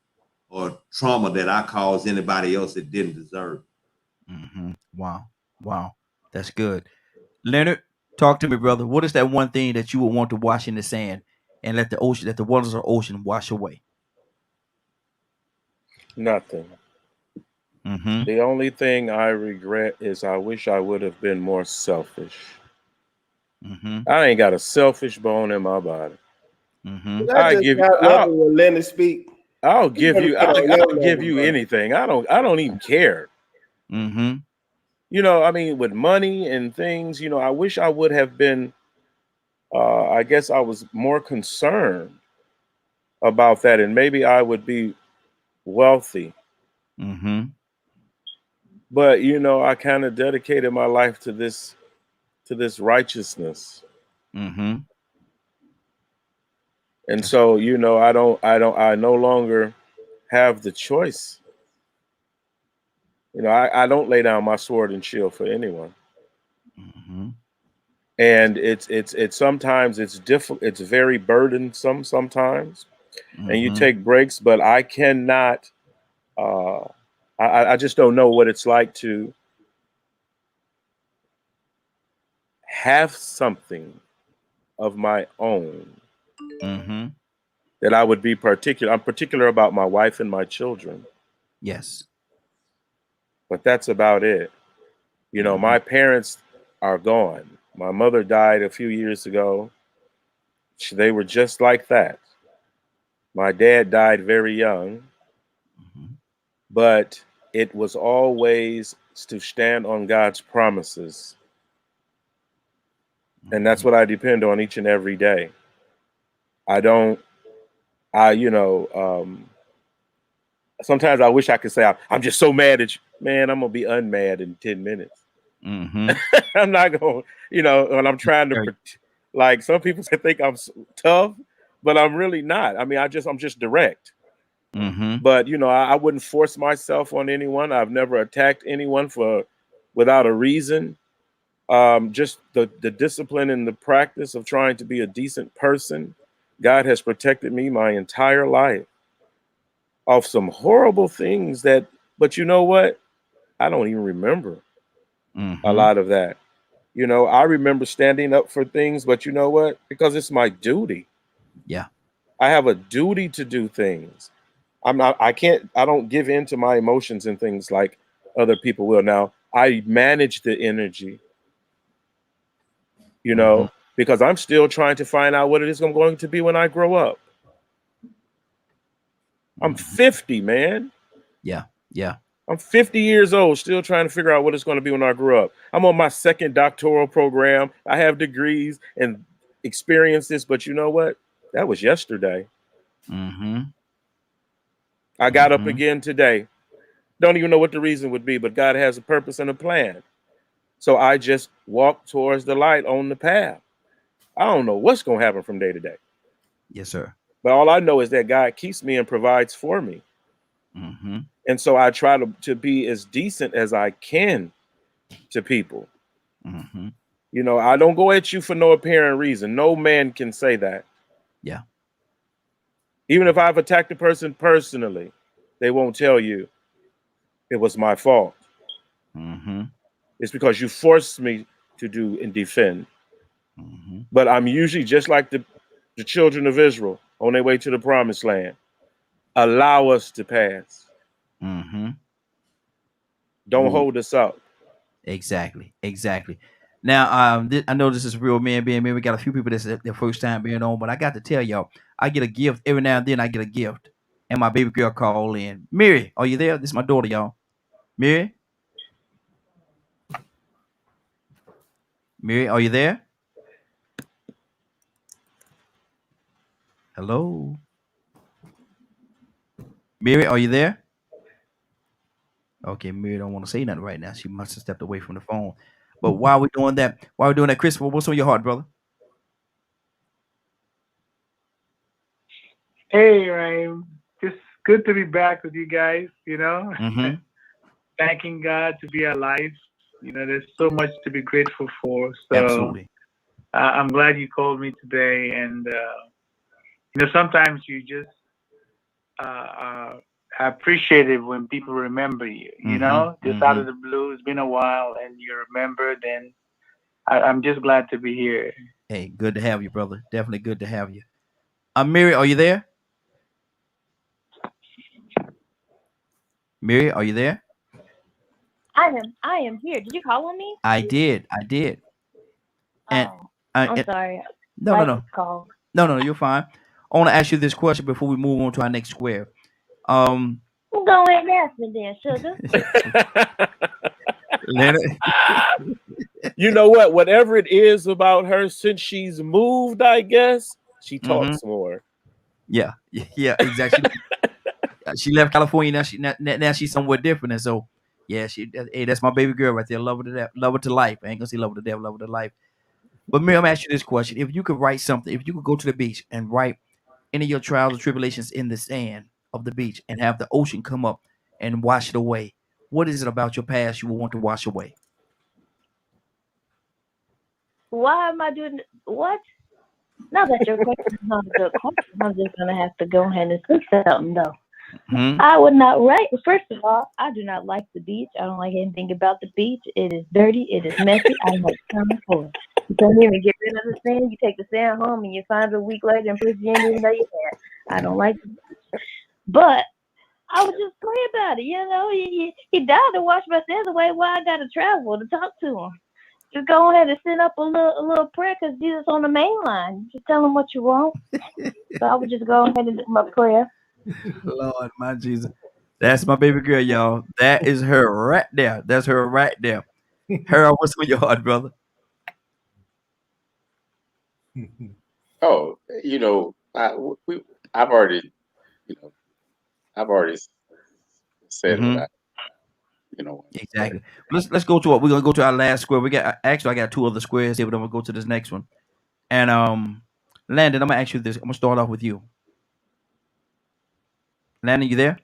S2: or trauma that I caused anybody else that didn't deserve.
S1: Wow. That's good. Leonard, talk to me, brother. What is that one thing that you would want to wash in the sand and let the waters of the ocean wash away?
S6: Nothing. The only thing I regret is I wish I would have been more selfish. I ain't got a selfish bone in my body.
S4: I give you. Leonard speak.
S6: I'll give you anything. I don't even care. You know, I mean, with money and things, you know, I wish I would have been. I guess I was more concerned about that, and maybe I would be wealthy
S1: Mm-hmm.
S6: But you know, I kind of dedicated my life to this righteousness.
S1: Mm-hmm.
S6: And so, you know, I no longer have the choice. You know, I don't lay down my sword and shield for anyone.
S1: Mm-hmm.
S6: And it's sometimes it's difficult, it's very burdensome sometimes.
S1: Mm-hmm.
S6: And you take breaks, but I cannot I just don't know what it's like to have something of my own
S1: Mm-hmm.
S6: that I would be particular. I'm particular about my wife and my children.
S1: Yes.
S6: But that's about it. You know,
S1: Mm-hmm.
S6: my parents are gone. My mother died a few years ago. They were just like that. My dad died very young,
S1: Mm-hmm.
S6: but it was always to stand on God's promises. And that's what I depend on each and every day. Sometimes I wish I could say, I'm just so mad at you. Man, I'm going to be unmad in 10 minutes.
S1: Mm-hmm.
S6: I'm not going, when I'm trying to, like some people think I'm tough, but I'm really not. I mean, I'm just direct.
S1: Mm-hmm.
S6: But, I wouldn't force myself on anyone. I've never attacked anyone without a reason. Just the discipline and the practice of trying to be a decent person. God has protected me my entire life of some horrible things but you know what? I don't even remember a lot of that. I remember standing up for things, but you know what? Because it's my duty.
S1: Yeah.
S6: I have a duty to do things. I don't give in to my emotions and things like other people will. Now, I manage the energy, because I'm still trying to find out what it is I'm going to be when I grow up. I'm 50, man.
S1: Yeah. Yeah.
S6: I'm 50 years old, still trying to figure out what it's going to be when I grow up. I'm on my second doctoral program. I have degrees and experiences, but you know what? That was yesterday.
S1: Mm-hmm.
S6: I got up again today. Don't even know what the reason would be, but God has a purpose and a plan. So I just walk towards the light on the path. I don't know what's going to happen from day to day.
S1: Yes, sir.
S6: But all I know is that God keeps me and provides for me.
S1: Mm-hmm.
S6: And so I try to be as decent as I can to people.
S1: Mm-hmm.
S6: I don't go at you for no apparent reason. No man can say that.
S1: Yeah.
S6: Even if I've attacked a person personally, they won't tell you it was my fault.
S1: Mm-hmm.
S6: It's because you forced me to do and defend.
S1: Mm-hmm.
S6: But I'm usually just like the children of Israel on their way to the promised land. Allow us to pass.
S1: Mm-hmm.
S6: Don't hold us up.
S1: Exactly. Now, I know this is Real Men Being Men. We got a few people that's their first time being on, but I got to tell y'all, I get a gift every now and then. I get a gift, and my baby girl called in. Mary, are you there? This is my daughter, y'all. Mary, are you there? Hello, Mary, are you there? Okay, Mary don't want to say nothing right now. She must have stepped away from the phone. But while we're doing that, Christopher, what's on your heart, brother?
S7: Hey, Ryan. Just good to be back with you guys,
S1: Mm-hmm.
S7: Thanking God to be alive. There's so much to be grateful for. So
S1: Absolutely.
S7: I'm glad you called me today. And, sometimes you just appreciate it when people remember you, just out of the blue. It's been a while and you're remembered. And I'm just glad to be here.
S1: Hey, good to have you, brother. Definitely good to have you. Mary, are you there? Mary, are you there?
S8: I am here. Did you call on me?
S1: I did. And
S8: I'm sorry.
S1: No. No, you're fine. I want to ask you this question before we move on to our next square.
S8: Go ahead and ask me then, sugar.
S6: You know what? Whatever it is about her, since she's moved, I guess she talks more.
S1: Yeah, exactly. She left California. Now she's somewhere different. And so, yeah, hey, that's my baby girl right there. Love her to death. Love her to life. I ain't gonna say love her to death. Love her to life. But Miriam, I'm asking you this question: if you could write something, if you could go to the beach and write any of your trials and tribulations in the sand of the beach and have the ocean come up and wash it away, what is it about your past you would want to wash away?
S8: Why am I doing what? Now that your question is not a good question, I'm just gonna have to go ahead and say something though.
S1: Mm-hmm.
S8: I would not write. First of all, I do not like the beach. I don't like anything about the beach. It is dirty. It is messy. I don't like time for it. You can't even get rid of the sand. You take the sand home and you find it a week later and put you didn't even know you had. I don't like the beach. But I would just pray about it. You know, he died to wash my sins away. Why I got to travel to talk to him? Just go ahead and send up a little prayer because Jesus on the main line. Just tell him what you want. So I would just go ahead and do my prayer.
S1: Lord, my Jesus. That's my baby girl, y'all. That is her right there. That's her right there. Harold, what's on your heart, brother?
S5: Oh, I've already said what I.
S1: Exactly. Let's go to what we're gonna go to our last square. I got two other squares here, but I'm gonna go to this next one. And Landon, I'm gonna ask you this. I'm gonna start off with you. Landon, you there?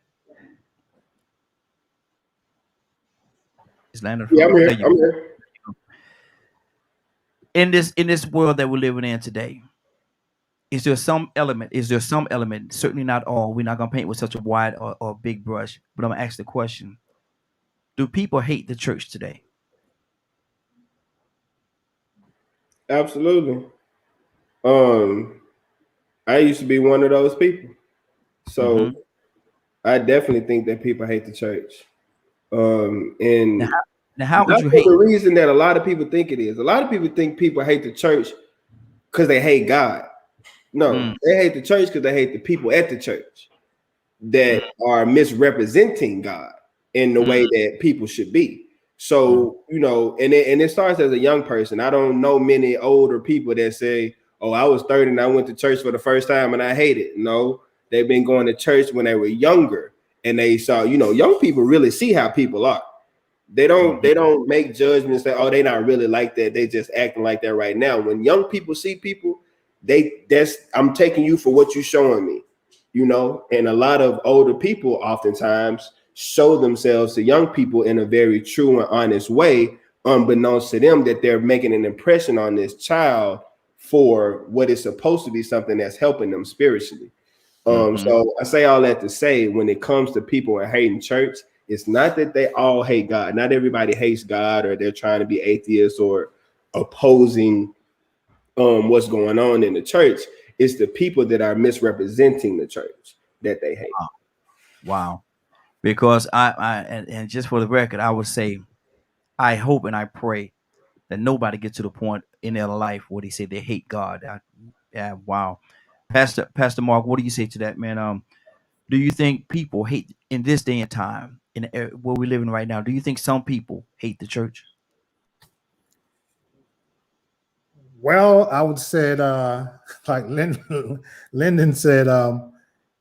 S1: Is Landon?
S4: Yeah, I'm here. I'm here.
S1: In this world that we're living in today, is there some element? Certainly not all. We're not gonna paint with such a wide or big brush, but I'm gonna ask the question: do people hate the church today?
S4: Absolutely. I used to be one of those people. So I definitely think that people hate the church. And
S1: now how would you hate
S4: the reason that a lot of people think it is? A lot of people think people hate the church because they hate God. No, they hate the church because they hate the people at the church that are misrepresenting God in the way that people should be. So, and it starts as a young person. I don't know many older people that say, oh, I was 30 and I went to church for the first time and I hate it. No, they've been going to church when they were younger and they saw, young people really see how people are. They don't make judgments that, oh, they not really like that. They just acting like that right now. When young people see people, I'm taking you for what you're showing me, and a lot of older people oftentimes show themselves to young people in a very true and honest way, unbeknownst to them that they're making an impression on this child for what is supposed to be something that's helping them spiritually. So I say all that to say, when it comes to people and hating church, it's not that they all hate God. Not everybody hates God or they're trying to be atheists or opposing what's going on in the church. It's the people that are misrepresenting the church that they hate.
S1: Wow. Because and just for the record, I would say, I hope and I pray that nobody gets to the point in their life where they say they hate God. Wow. Pastor Mark, what do you say to that, man? Do you think people hate in this day and time, in where we're living right now? Do you think some people hate the church?
S3: Well, I would say, like Lyndon said,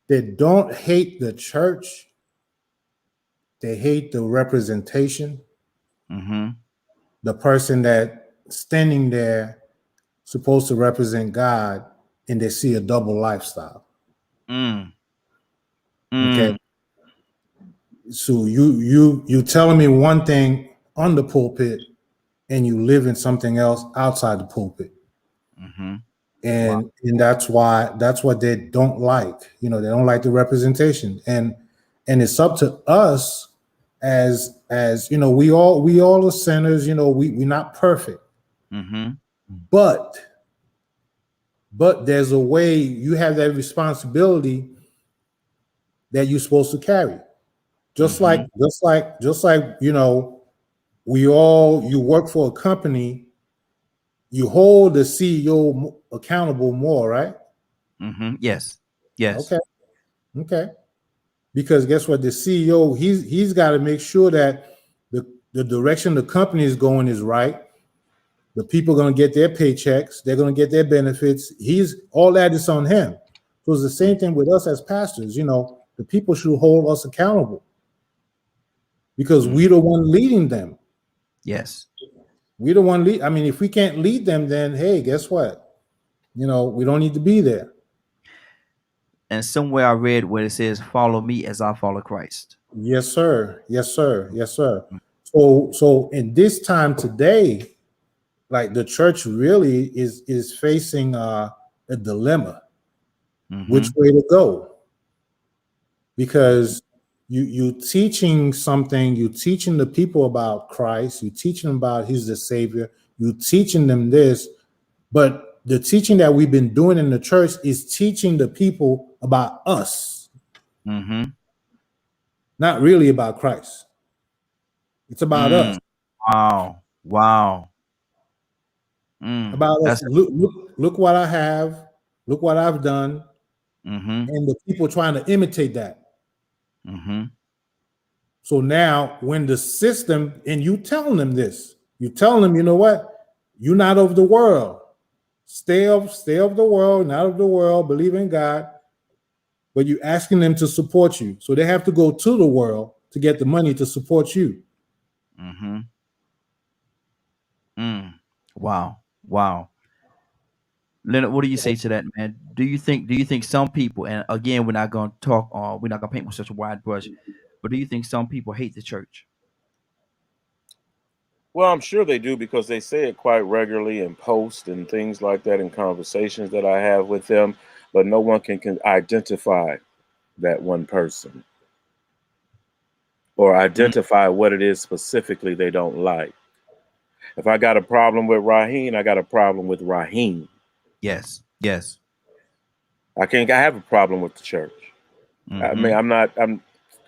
S3: they don't hate the church. They hate the representation. The person that standing there supposed to represent God, and they see a double lifestyle. Okay. So you telling me one thing on the pulpit, and you live in something else outside the pulpit. And that's what they don't like. They don't like the representation, and it's up to us as we all are sinners. We're not perfect, but there's a way you have that responsibility that you're supposed to carry. Just like you work for a company, you hold the CEO accountable more, right?
S1: Yes.
S3: Okay. Because guess what? The CEO, he's got to make sure that the direction the company is going is right. The people are going to get their paychecks. They're going to get their benefits. All that is on him. So it's the same thing with us as pastors. The The people should hold us accountable because we're the one leading them.
S1: Yes.
S3: We're the one lead. I mean, if we can't lead them, then hey, guess what? You know, we don't need to be there.
S1: And somewhere I read where it says, "Follow me as I follow Christ."
S3: Yes, sir. Yes, sir. Yes, sir. So in this time today, like the church really is facing a dilemma, which way to go, because you teaching something, you teaching the people about Christ, you teaching them about He's the Savior, you teaching them this, but the teaching that we've been doing in the church is teaching the people about us, not really about Christ. It's about us.
S1: Wow.
S3: About us. Look what I have. Look what I've done. And the people trying to imitate that. So now when the system, and you telling them this, you telling them, you know what? You're not of the world. Stay of the world, not of the world, believe in God. But you're asking them to support you. So they have to go to the world to get the money to support you.
S1: Wow. Leonard, what do you say to that, man? Do you think some people, and again, we're not going to talk, we're not going to paint with such a wide brush, but do you think some people hate the church?
S6: Well, I'm sure they do, because they say it quite regularly in posts and things like that, in conversations that I have with them, but no one can identify that one person or identify what it is specifically they don't like. If I got a problem with Raheem, I got a problem with Raheem.
S1: Yes.
S6: I have a problem with the church. I mean,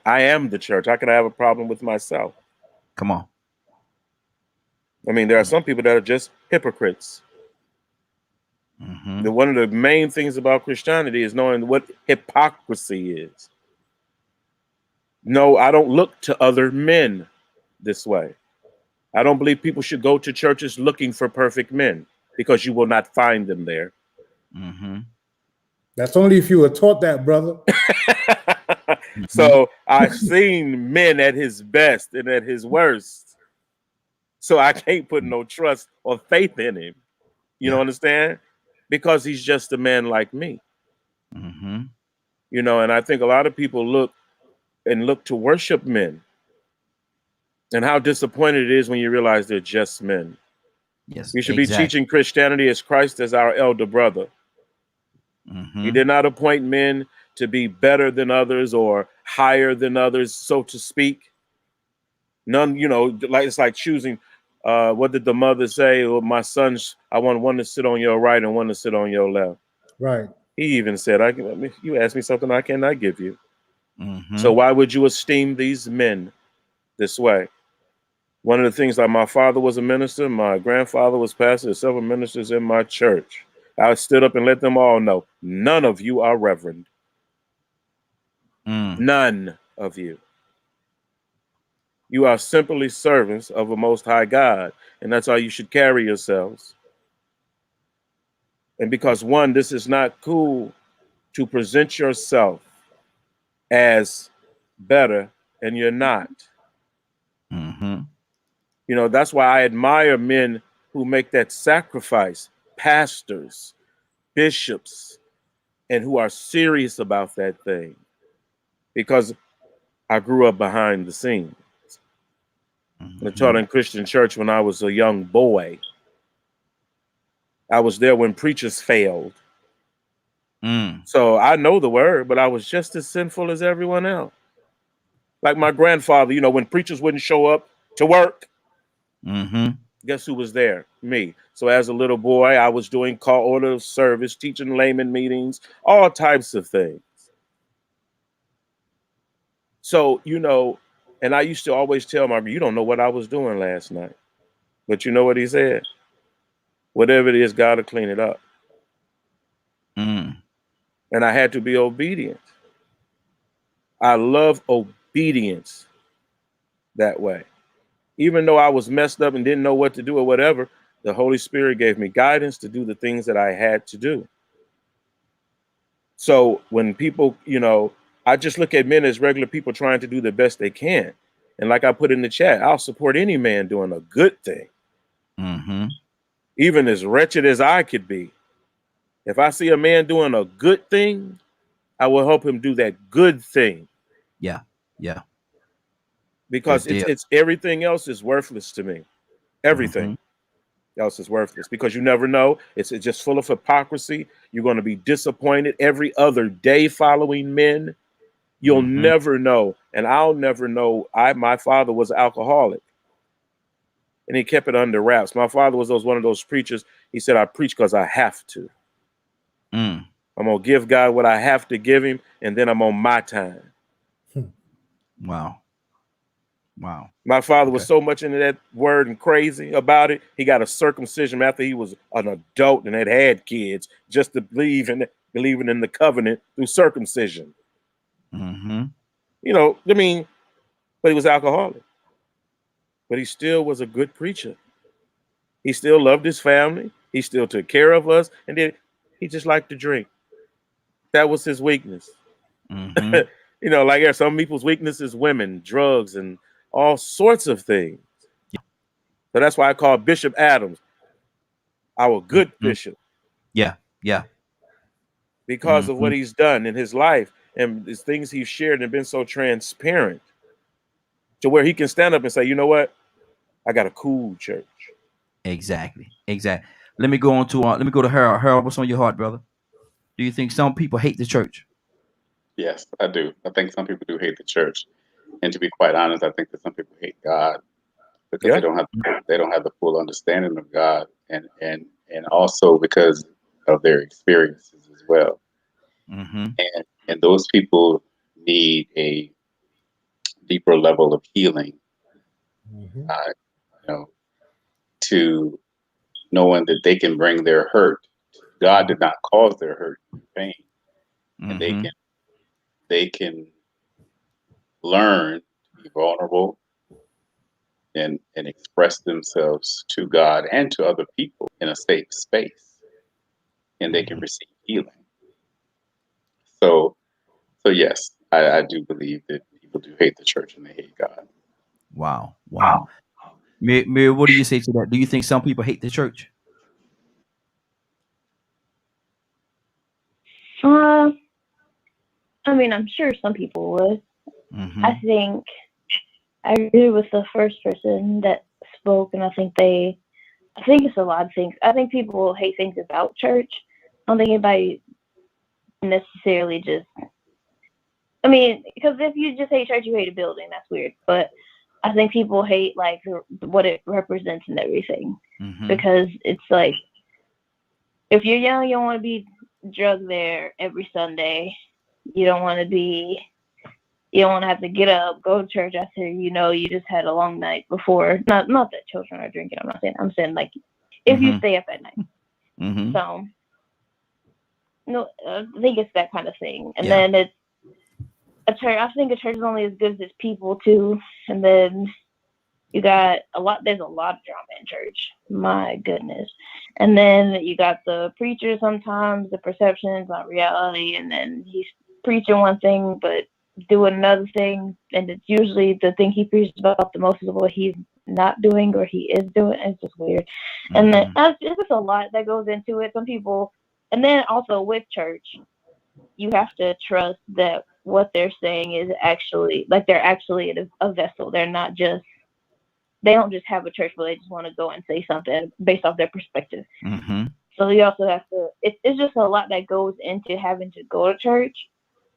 S6: I am the church. How can I have a problem with myself?
S1: Come on.
S6: I mean, there are some people that are just hypocrites. One of the main things about Christianity is knowing what hypocrisy is. No, I don't look to other men this way. I don't believe people should go to churches looking for perfect men, because you will not find them there.
S3: That's only if you were taught that, brother.
S6: So I've seen men at his best and at his worst. So I can't put no trust or faith in him. You know, understand? Because he's just a man like me. You know, and I think a lot of people look to worship men. And how disappointed it is when you realize they're just men.
S1: Yes,
S6: we should be teaching Christianity as Christ as our elder brother. He did not appoint men to be better than others or higher than others, so to speak. None, you know, like it's like choosing. What did the mother say? Well, my sons, I want one to sit on your right and one to sit on your left.
S3: Right.
S6: He even said, you ask me something I cannot give you. So why would you esteem these men this way? One of the things, like my father was a minister, my grandfather was pastor, there's several ministers in my church. I stood up and let them all know, none of you are reverend. None of you. You are simply servants of a most high God, and that's how you should carry yourselves. And because, one, this is not cool to present yourself as better, and you're not. You know, that's why I admire men who make that sacrifice, pastors, bishops, and who are serious about that thing. Because I grew up behind the scenes. I taught in Christian church when I was a young boy. I was there when preachers failed. So I know the word, but I was just as sinful as everyone else. Like my grandfather, you know, when preachers wouldn't show up to work, guess who was there? Me. So as a little boy, I was doing call order of service, teaching layman meetings, all types of things. So, you know, and I used to always tell my, you don't know what I was doing last night. But you know what he said? Whatever it is, God will clean it up. And I had to be obedient. I love obedience that way. Even though I was messed up and didn't know what to do or whatever, the Holy Spirit gave me guidance to do the things that I had to do. So when people, you know, I just look at men as regular people trying to do the best they can. And like I put in the chat, I'll support any man doing a good thing.
S1: Mm-hmm.
S6: Even as wretched as I could be. If I see a man doing a good thing, I will help him do that good thing.
S1: Yeah. Yeah.
S6: Because it's everything else is worthless to me. Everything else is worthless because you never know. It's just full of hypocrisy. You're going to be disappointed every other day following men. You'll never know. And I'll never know. My father was an alcoholic. And he kept it under wraps. My father was one of those preachers. He said, I preach because I have to. I'm going to give God what I have to give him, and then I'm on my time.
S1: Wow. Wow.
S6: My father was so much into that word and crazy about it. He got a circumcision after he was an adult and had kids just to believing in the covenant through circumcision. You know, I mean, but he was alcoholic. But he still was a good preacher. He still loved his family. He still took care of us. And then he just liked to drink. That was his weakness. You know, like some people's weakness is women, drugs, and all sorts of things. So that's why I call Bishop Adams our good bishop.
S1: Yeah. Yeah.
S6: Because of what he's done in his life and the things he's shared and been so transparent to where he can stand up and say, you know what? I got a cool church.
S1: Exactly. Let me go to Harold. Harold, what's on your heart, brother? Do you think some people hate the church?
S5: Yes, I do. I think some people do hate the church. And to be quite honest, I think that some people hate God because they don't have the full understanding of God and also because of their experiences as well. And those people need a deeper level of healing, you know, to knowing that they can bring their hurt. God did not cause their hurt and pain, and they can learn to be vulnerable and express themselves to God and to other people in a safe space, and they can receive healing. So yes, I do believe that people do hate the church and they hate God.
S1: Wow. Mary, what do you say to that? Do you think some people hate the church?
S8: I mean, I'm sure some people would. I think I agree with the first person that spoke, and I think it's a lot of things. I think people hate things about church. I don't think anybody necessarily just. I mean, because if you just hate church, you hate a building. That's weird. But I think people hate like what it represents and everything, because it's like if you're young, you don't want to be drugged there every Sunday. You don't want to have to get up, go to church after you just had a long night before. Not that children are drinking. I'm saying like if you stay up at night. So no, I think it's that kind of thing. And then it's a church. I think a church is only as good as its people too. And then you got there's a lot of drama in church. My goodness. And then you got the preacher sometimes, the perceptions on reality, and then he's preaching one thing but doing another thing, and it's usually the thing he preaches about the most is what he's not doing or he is doing. It's just weird. And then it's just a lot that goes into it. Some people, and then also with church, you have to trust that what they're saying is actually like they're actually a vessel. They don't just have a church where they just want to go and say something based off their perspective. So you also have to. It's just a lot that goes into having to go to church.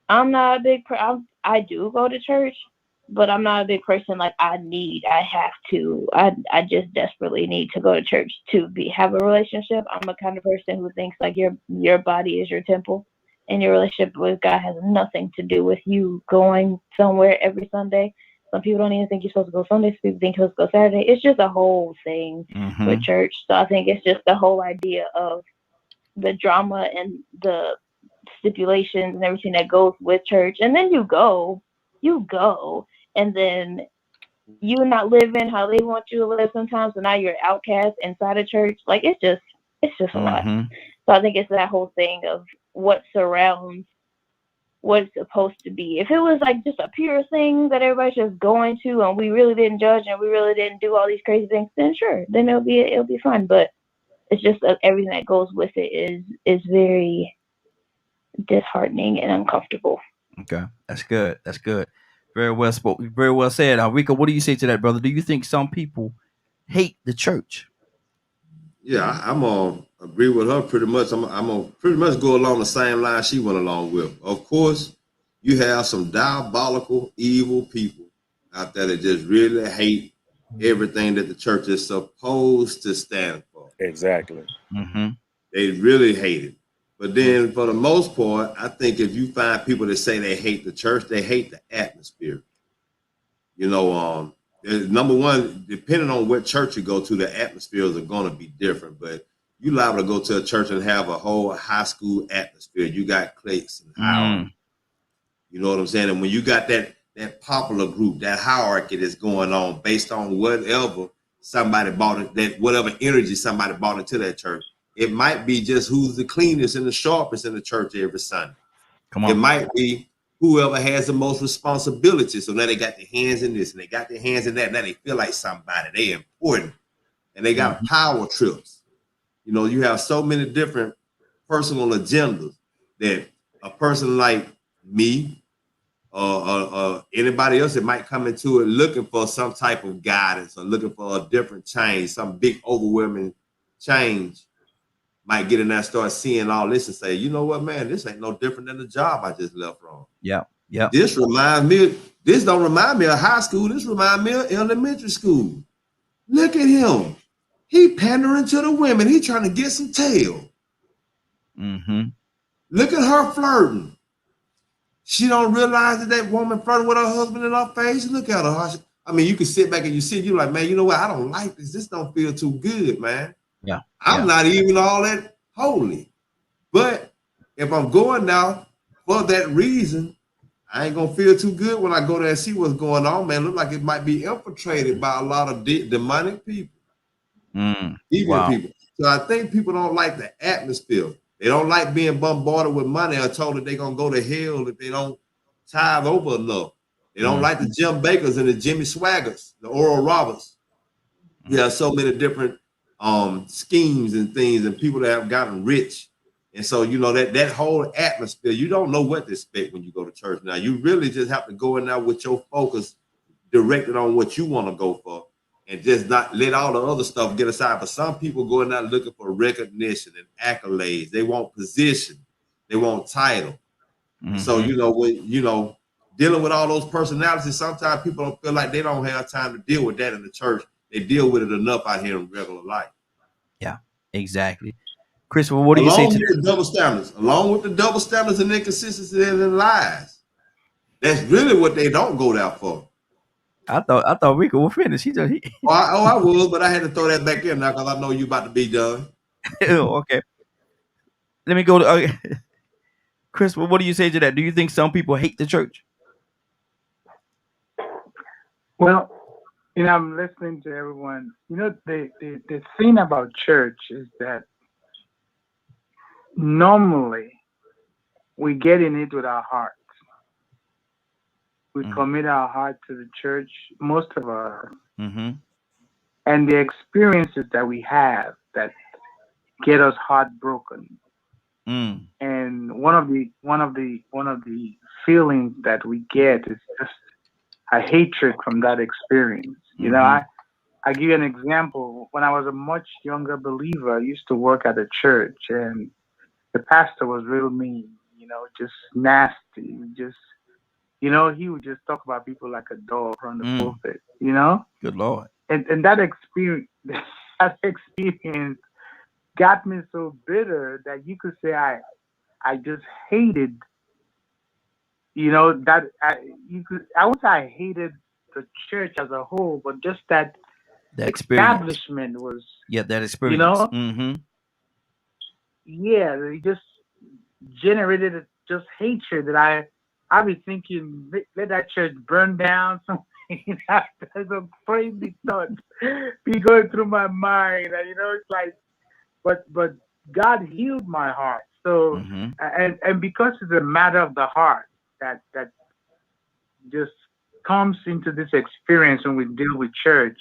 S8: I'm not a big. I do go to church, but I'm not a big person. Like I have to. I just desperately need to go to church to have a relationship. I'm a kind of person who thinks like your body is your temple, and your relationship with God has nothing to do with you going somewhere every Sunday. Some people don't even think you're supposed to go Sunday. Some people think you're supposed to go Saturday. It's just a whole thing with church. So I think it's just the whole idea of the drama and the stipulations and everything that goes with church. And then you go, and then you're not living how they want you to live sometimes. So now you're an outcast inside of church. Like it's just a lot. So I think it's that whole thing of what surrounds what it's supposed to be. If it was like just a pure thing that everybody's just going to, and we really didn't judge and we really didn't do all these crazy things, then sure, then it'll be fun. But it's just everything that goes with it is very disheartening and uncomfortable.
S1: Okay, that's good. That's good. Very well spoken. Very well said. Rico, what do you say to that, brother? Do you think some people hate the church?
S2: Yeah, I'm gonna agree with her pretty much. I'm gonna pretty much go along the same line she went along with. Of course, you have some diabolical, evil people out there that just really hate everything that the church is supposed to stand for.
S6: Exactly.
S1: Mm-hmm.
S2: They really hate it. But then, for the most part, I think if you find people that say they hate the church, they hate the atmosphere. You know, number one, depending on what church you go to, the atmospheres are going to be different. But you liable to go to a church and have a whole high school atmosphere. You got cliques and hierarchy. You know what I'm saying? And when you got that popular group, that hierarchy that's going on based on whatever somebody bought it, that whatever energy somebody bought into that church. It might be just who's the cleanest and the sharpest in the church every Sunday. Come on. It might be whoever has the most responsibility. So now they got their hands in this and they got their hands in that. Now they feel like somebody. They're important. And they got power trips. You know, you have so many different personal agendas that a person like me or anybody else that might come into it looking for some type of guidance or looking for a different change, some big overwhelming change, might get in there and start seeing all this and say, you know what, man, this ain't no different than the job I just left from.
S1: Yeah, yeah.
S2: This don't remind me of high school. This reminds me of elementary school. Look at him. He pandering to the women. He trying to get some tail.
S1: Mm-hmm.
S2: Look at her flirting. She don't realize that woman flirting with her husband in her face. Look at her. I mean, you can sit back and you see, you're like, man, you know what? I don't like this. This don't feel too good, man.
S1: Yeah.
S2: I'm not even all that holy. But if I'm going now for that reason, I ain't gonna feel too good when I go there and see what's going on, man. Look like it might be infiltrated by a lot of demonic people. Evil people. So I think people don't like the atmosphere. They don't like being bombarded with money or told that they're gonna go to hell if they don't tithe over enough. They don't like the Jim Bakers and the Jimmy Swaggers, the Oral Roberts. You have so many different schemes and things and people that have gotten rich. And so, you know, that whole atmosphere, you don't know what to expect when you go to church. Now, you really just have to go in there with your focus directed on what you want to go for and just not let all the other stuff get aside. But some people go in there looking for recognition and accolades. They want position. They want title. Mm-hmm. So, you know, when, you know, dealing with all those personalities, sometimes people don't feel like they don't have time to deal with that in the church. They deal with it enough out here in regular life.
S1: Yeah, exactly. Christopher, what do you say to
S2: the double standards? Along with the double standards and inconsistency and the lies. That's really what they don't go there for.
S1: I thought Rico was finished.
S2: I was, but I had to throw that back in now because I know you about to be done.
S1: Okay. Let me go to Christopher, what do you say to that? Do you think some people hate the church?
S7: Well, you know, I'm listening to everyone. You know, the thing about church is that normally we get in it with our hearts. We commit our heart to the church, most of our, and the experiences that we have that get us heartbroken. And one of the feelings that we get is just a hatred from that experience. You know, I give you an example. When I was a much younger believer, I used to work at a church, and the pastor was real mean. You know, just nasty. Just, you know, he would just talk about people like a dog from the pulpit. You know.
S1: Good Lord.
S7: And that experience got me so bitter that you could say I just hated. You know, that I won't say I hated the church as a whole, but just that establishment was.
S1: Yeah, that experience.
S7: You know. Yeah, they just generated just hatred that I be thinking, let that church burn down. Something. Some crazy thoughts be going through my mind. And, you know, it's like, but God healed my heart. So and because it's a matter of the heart, that just comes into this experience when we deal with church.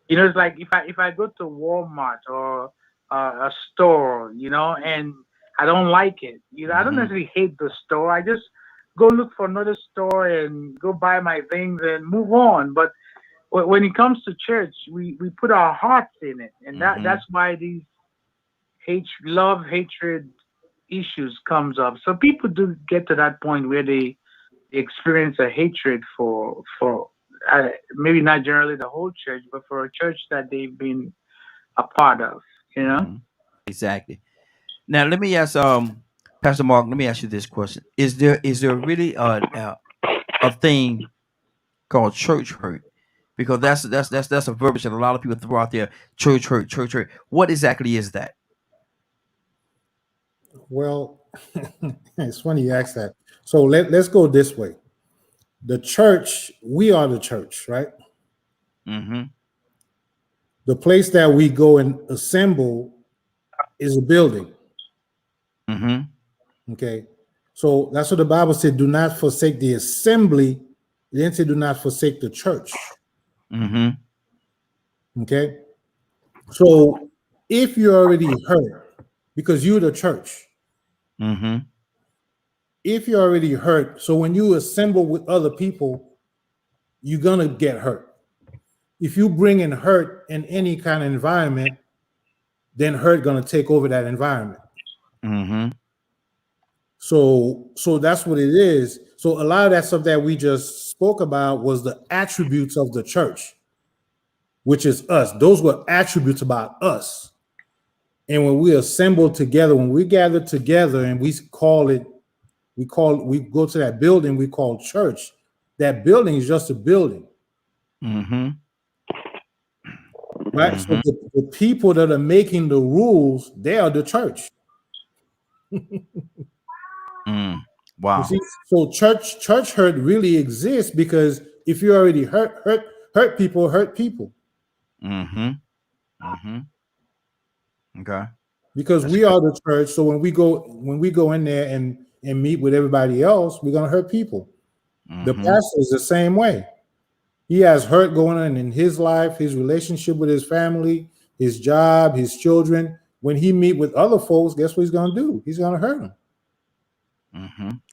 S7: You know, it's like if I go to Walmart or a store, you know, and I don't like it, you know, I don't necessarily hate the store. I just go look for another store and go buy my things and move on. But when it comes to church, we put our hearts in it, and that's why these love hatred issues comes up. So people do get to that point where they experience a hatred for maybe not generally the whole church, but for a church that they've been a part of, you know.
S1: Exactly. Now let me ask Pastor Mark, let me ask you this question. Is there really a thing called church hurt? Because that's a verbiage that a lot of people throw out there. Church hurt, church hurt. What exactly is that?
S3: Well, it's funny you ask that. So let's go this way. The church, we are the church, right? The place that we go and assemble is a building. Okay. So that's what the Bible said, do not forsake the assembly. It didn't say do not forsake the church. Okay. So if you're already hurt, because you're the church, if you're already hurt, so when you assemble with other people, you're gonna get hurt. If you bring in hurt in any kind of environment, then hurt gonna take over that environment. So that's what it is. So a lot of that stuff that we just spoke about was the attributes of the church, which is us. Those were attributes about us. And when we assemble together, when we gather together and we go to that building we call church, that building is just a building. Right? So the people that are making the rules, they are the church.
S1: Wow.
S3: You see, so church hurt really exists because if you already hurt people.
S1: Okay.
S3: Because we are the church, so when we go in there and meet with everybody else, we're gonna hurt people. The pastor is the same way. He has hurt going on in his life, his relationship with his family, his job, his children. When he meet with other folks, guess what he's gonna do? He's gonna hurt them.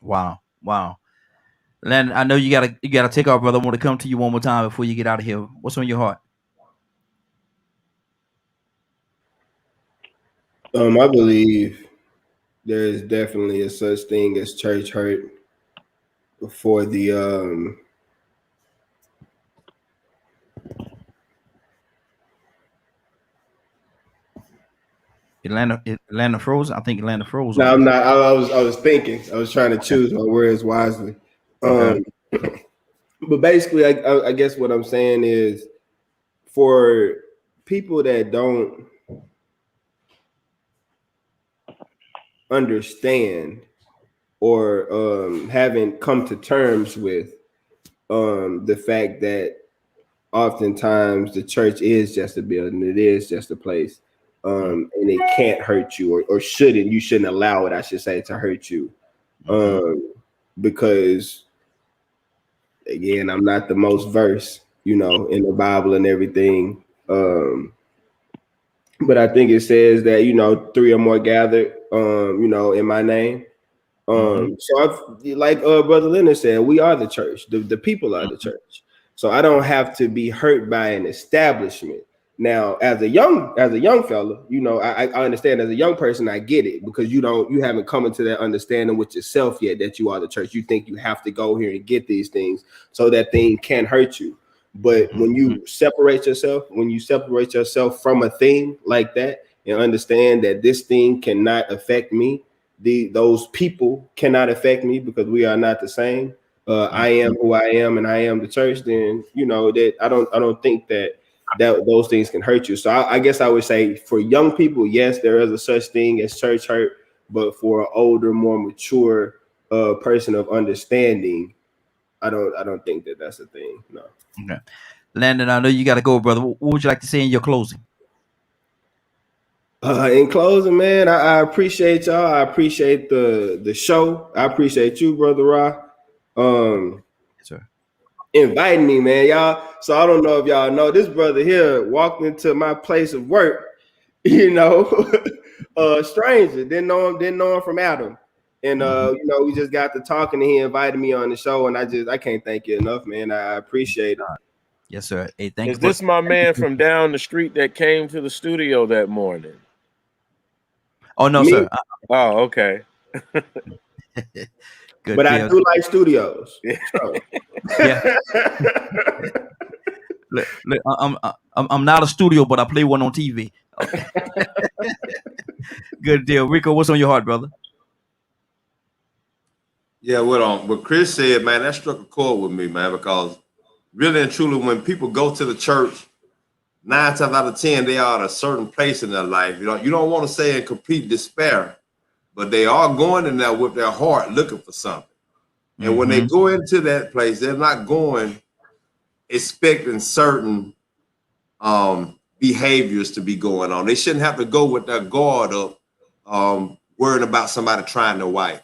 S1: Wow. Len, I know you gotta take off, brother. I want to come to you one more time before you get out of here. What's on your heart?
S4: I believe there is definitely a such thing as church hurt for the
S1: Atlanta froze. I think Atlanta froze.
S4: No, I'm not. I was thinking. I was trying to choose my words wisely. But basically, I guess what I'm saying is, for people that don't understand or haven't come to terms with the fact that oftentimes the church is just a building, it is just a place, and it can't hurt you, or shouldn't. You shouldn't allow it, I should say, to hurt you, because again, I'm not the most versed, in the Bible and everything, but I think it says that 3 or more gathered, in my name. So like Brother Leonard said, we are the church. The people are the church. So I don't have to be hurt by an establishment. Now, as a young fella, I understand. As a young person, I get it, because you haven't come into that understanding with yourself yet that you are the church. You think you have to go here and get these things so that thing can hurt you. But when you separate yourself from a thing like that and understand that this thing cannot affect me, those people cannot affect me because we are not the same. I am who I am, and I am the church. Then that I don't think that those things can hurt you. So I guess I would say for young people, yes, there is a such thing as church hurt, but for an older, more mature person of understanding, I don't think that that's a thing. No.
S1: Okay. Landon, I know you got to go, brother. What would you like to say in your closing?
S4: In closing, man, I appreciate y'all. I appreciate the show. I appreciate you, Brother Ra.
S1: Sir.
S4: Inviting me, man, y'all. So I don't know if y'all know this brother here walked into my place of work, stranger, didn't know him from Adam. And we just got to talking and he invited me on the show, and I can't thank you enough, man. I appreciate it.
S1: Yes, sir. Hey, thank you.
S6: Is this my man from down the street that came to the studio that morning?
S1: Oh no, sir.
S6: Oh, okay.
S1: Good
S4: but
S1: deal.
S4: I do like studios. So.
S1: Yeah. I'm not a studio, but I play one on TV. Okay. Good deal. Rico, what's on your heart, brother?
S2: Yeah, what Chris said, man, that struck a chord with me, man, because really and truly, when people go to the church, 9 times out of 10, they are at a certain place in their life. You don't want to say in complete despair, but they are going in there with their heart looking for something. And when they go into that place, they're not going expecting certain behaviors to be going on. They shouldn't have to go with their guard up, worrying about somebody trying their wife.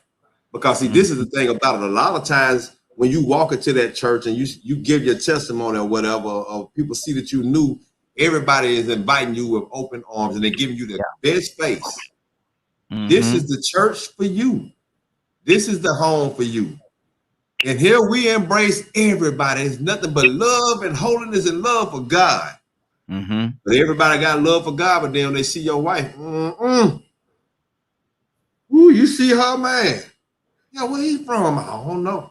S2: Because see, this is the thing about it. A lot of times when you walk into that church and you give your testimony or whatever, or people see that you knew, everybody is inviting you with open arms and they're giving you the best space. This is the church for you. This is the home for you. And here we embrace everybody. It's nothing but love and holiness and love for God. But everybody got love for God, but then when they see your wife, ooh, you see her, man. Yeah, where he from? I don't know.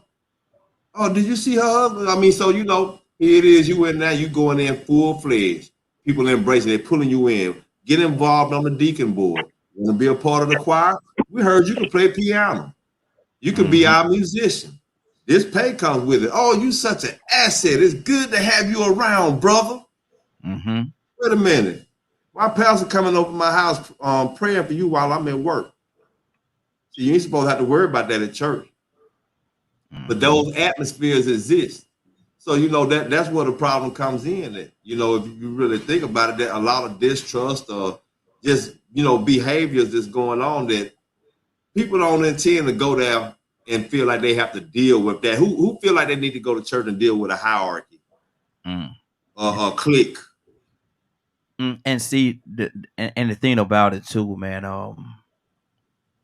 S2: Oh, did you see her husband? I mean, so here it is. You in there, you going in full-fledged. People embracing, they're pulling you in. Get involved on the deacon board. You want to be a part of the choir? We heard you can play piano. You can be our musician. This pay comes with it. Oh, you such an asset. It's good to have you around, brother. Wait a minute. My pastor coming over my house praying for you while I'm at work. So you ain't supposed to have to worry about that at church. But those atmospheres exist. So, that's where the problem comes in. That, if you really think about it, that a lot of distrust or just, behaviors that's going on that people don't intend to go there and feel like they have to deal with that. Who feel like they need to go to church and deal with a hierarchy or a clique?
S1: And see, the thing about it too, man,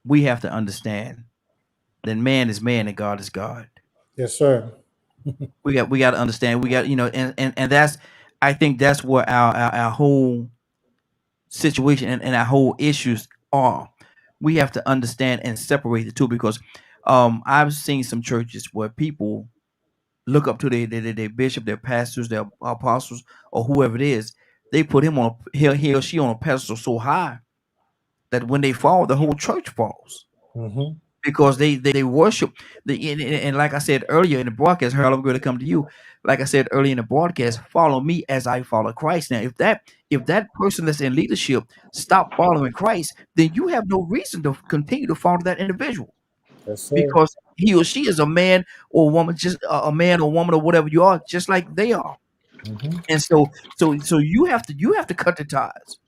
S1: we have to understand that man is man and God is God.
S3: Yes, sir.
S1: We got to understand. We got, and that's, I think that's where our whole situation and our whole issues are. We have to understand and separate the two, because I've seen some churches where people look up to their bishop, their pastors, their apostles, or whoever it is. They put him on he or she on a pedestal so high that when they fall, the whole church falls. Because they worship and like I said earlier in the broadcast, Harold, I'm going to come to you. Like I said earlier in the broadcast, follow me as I follow Christ. Now, if that person that's in leadership stop following Christ, then you have no reason to continue to follow that individual.
S3: Yes, sir.
S1: Because he or she is a man or a woman, just a man or woman or whatever you are, just like they are. And so you have to cut the ties.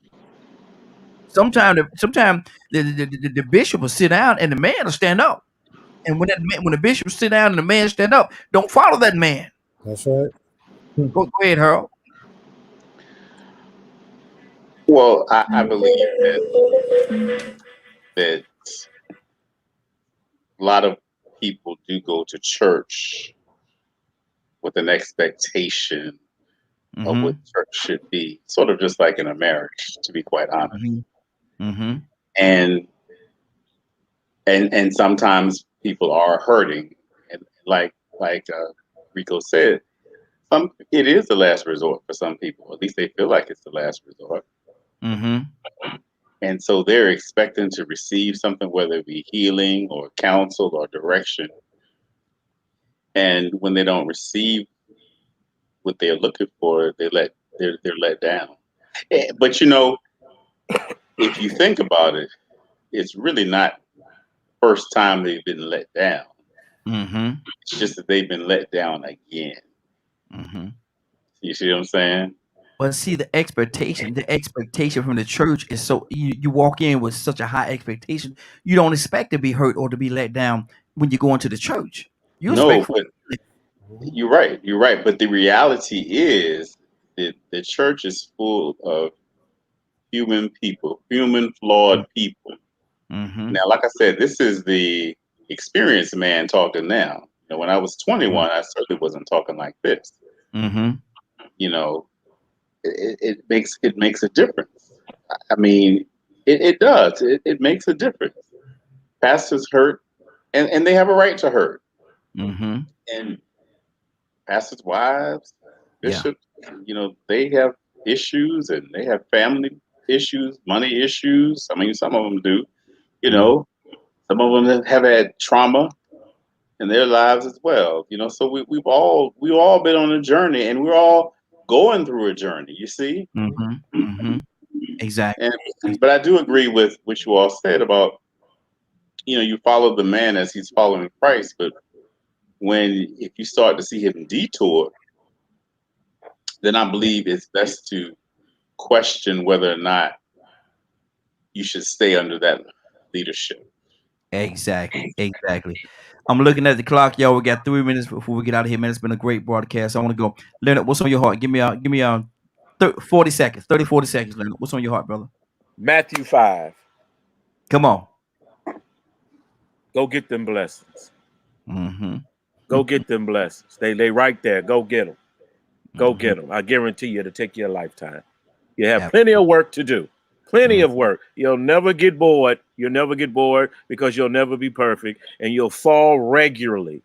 S1: Sometimes the bishop will sit down and the man will stand up. And when the bishop sit down and the man stand up, don't follow that man.
S3: That's right.
S1: Go ahead, Harold.
S5: Well, I believe that a lot of people do go to church with an expectation of what church should be, sort of just like in a marriage, to be quite honest. And sometimes people are hurting, and like Rico said, it is the last resort for some people. At least they feel like it's the last resort. And so they're expecting to receive something, whether it be healing or counsel or direction. And when they don't receive what they're looking for, they're let down. But if you think about it, it's really not first time they've been let down. It's just that they've been let down again. You see what I'm saying?
S1: Well, see, the expectation from the church is so you walk in with such a high expectation, you don't expect to be hurt or to be let down when you go into the church.
S5: No, but you're right. You're right. But the reality is that the church is full of human people, human flawed people. Now, like I said, this is the experienced man talking now. You know, when I was 21, I certainly wasn't talking like this. You know, it makes a difference. I mean, it does. It makes a difference. Pastors hurt, and they have a right to hurt. And pastors' wives, bishops, you know, they have issues, and they have family issues, money issues. I mean, some of them do. You know, some of them have had trauma in their lives as well. You know, so we've all been on a journey, and we're all going through a journey. You see.
S1: Exactly.
S5: But I do agree with what you all said about, you know, you follow the man as he's following Christ. But if you start to see him detour, then I believe it's best to question whether or not you should stay under that leadership.
S1: Exactly. I'm looking at the clock, y'all. We got 3 minutes before we get out of here, man. It's been a great broadcast. I want to go. Leonard, what's on your heart? Give me 40 seconds. 40 seconds, Leonard. What's on your heart, brother?
S6: Matthew 5.
S1: Come on.
S6: Go get them blessings. Go get them blessings. They right there. Go get them. Go get them. I guarantee you it'll take you a lifetime. You have plenty of work to do. Plenty of work. You'll never get bored. You'll never get bored because you'll never be perfect, and you'll fall regularly.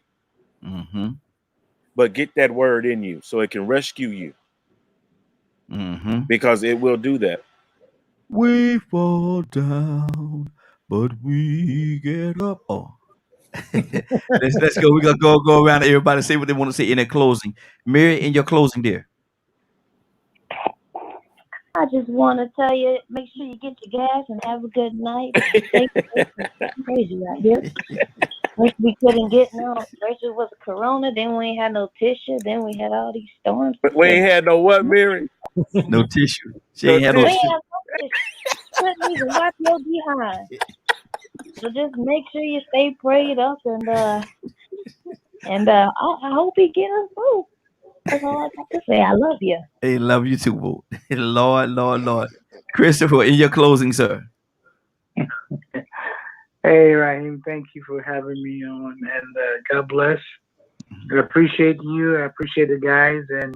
S6: But get that word in you so it can rescue you. Because it will do that.
S1: We fall down, but we get up. Oh. let's go. We're gonna go around and everybody say what they want to say in their closing. Mary, in your closing, dear.
S8: I just want to tell you, make sure you get your gas and have a good night. Crazy out here. First we couldn't get no. First it was Corona, then we ain't had no tissue, then we had all these storms.
S6: But we ain't had no what, Mary?
S1: No tissue. She ain't had no tissue.
S8: Couldn't even wipe your behind. So just make sure you stay prayed up, and I hope he get us through. That's all I got to say. I love you.
S1: Hey, love you too, boo. Lord. Christopher, in your closing, sir.
S7: Hey, Raheem, thank you for having me on, and God bless. I appreciate you. I appreciate the guys, and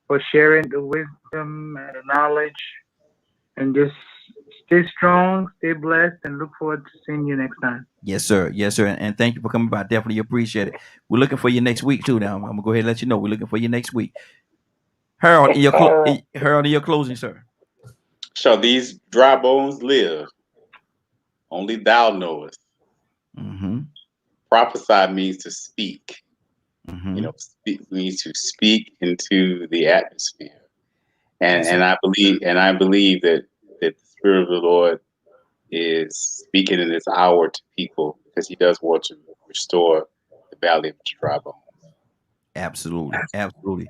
S7: for sharing the wisdom and the knowledge, and just stay strong, stay blessed, and look forward to seeing you next time.
S1: Yes, sir. And thank you for coming by. Definitely appreciate it. We're looking for you next week too. Now I'm gonna go ahead and let you know we're looking for you next week. Harold, in your closing, sir.
S5: Shall these dry bones live? Only thou knowest. Prophesy means to speak. You know, means to speak into the atmosphere. And I believe that the Spirit of the Lord is speaking in this hour to people because He does want to restore the valley of dry bones.
S1: Absolutely.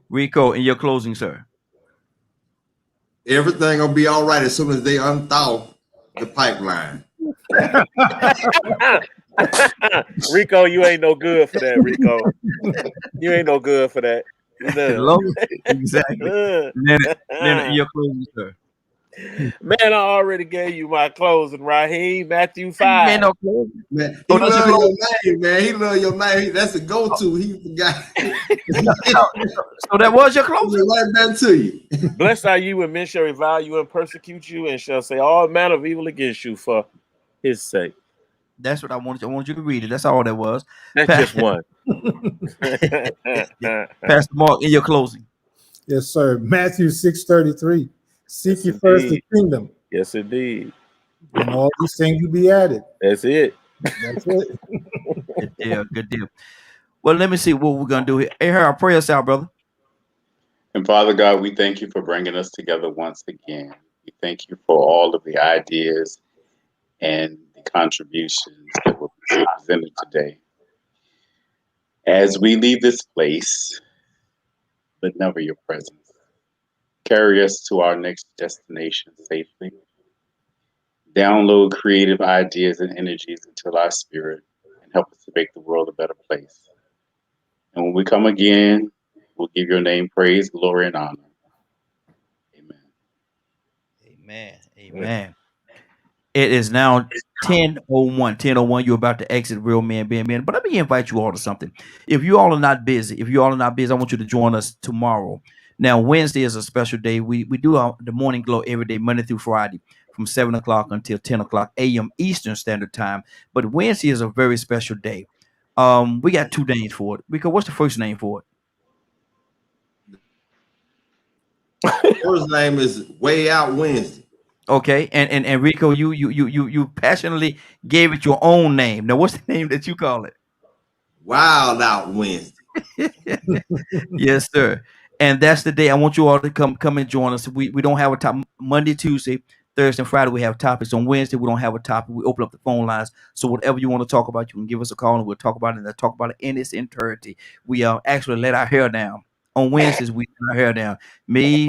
S1: Rico, in your closing, sir.
S2: Everything will be all right as soon as they unthaw the pipeline.
S6: Rico, you ain't no good for that, Rico. You ain't no good for that.
S1: Exactly. Then in your closing, sir.
S6: Man, I already gave you my closing, Raheem. Matthew 5.
S2: Man, no closing. Man, he love your name, man. He love your name. That's a go-to. He forgot.
S1: So that was your closing.
S2: Right back to you.
S6: Blessed are you when men shall revile you and persecute you and shall say all manner of evil against you for His sake.
S1: That's what I wanted. I wanted you to read it. That's all that was.
S6: That's just one.
S1: Pastor Mark, in your closing.
S3: Yes, sir. Matthew 6:33. Seek ye first the kingdom.
S6: Yes, indeed.
S3: And all these things will be added.
S6: That's it.
S3: That's it.
S1: Good deal. Well, let me see what we're going to do here. Hey, Harold, pray us out, brother.
S5: And Father God, we thank you for bringing us together once again. We thank you for all of the ideas and the contributions that were presented today. As we leave this place, but never your presence, carry us to our next destination safely. Download creative ideas and energies into our spirit and help us to make the world a better place. And when we come again, we'll give your name praise, glory, and honor. Amen.
S1: Amen. Amen. It is now 10:01. 10:01. You're about to exit Real Men Being Men. But let me invite you all to something. If you all are not busy, I want you to join us tomorrow. Now, Wednesday is a special day. We do the morning glow every day, Monday through Friday, from 7 o'clock until 10 o'clock a.m. Eastern Standard Time. But Wednesday is a very special day. We got two names for it. Rico, what's the first name for
S2: it? First name is Way Out Wednesday.
S1: Okay, and Rico, you passionately gave it your own name. Now, what's the name that you call it?
S2: Wild Out Wednesday.
S1: Yes, sir. And that's the day I want you all to come and join us. We don't have a top Monday, Tuesday, Thursday, and Friday. We have topics. On Wednesday, we don't have a topic. We open up the phone lines. So whatever you want to talk about, you can give us a call and we'll talk about it. And talk about it in its entirety. We actually let our hair down. On Wednesdays, we let our hair down. Me,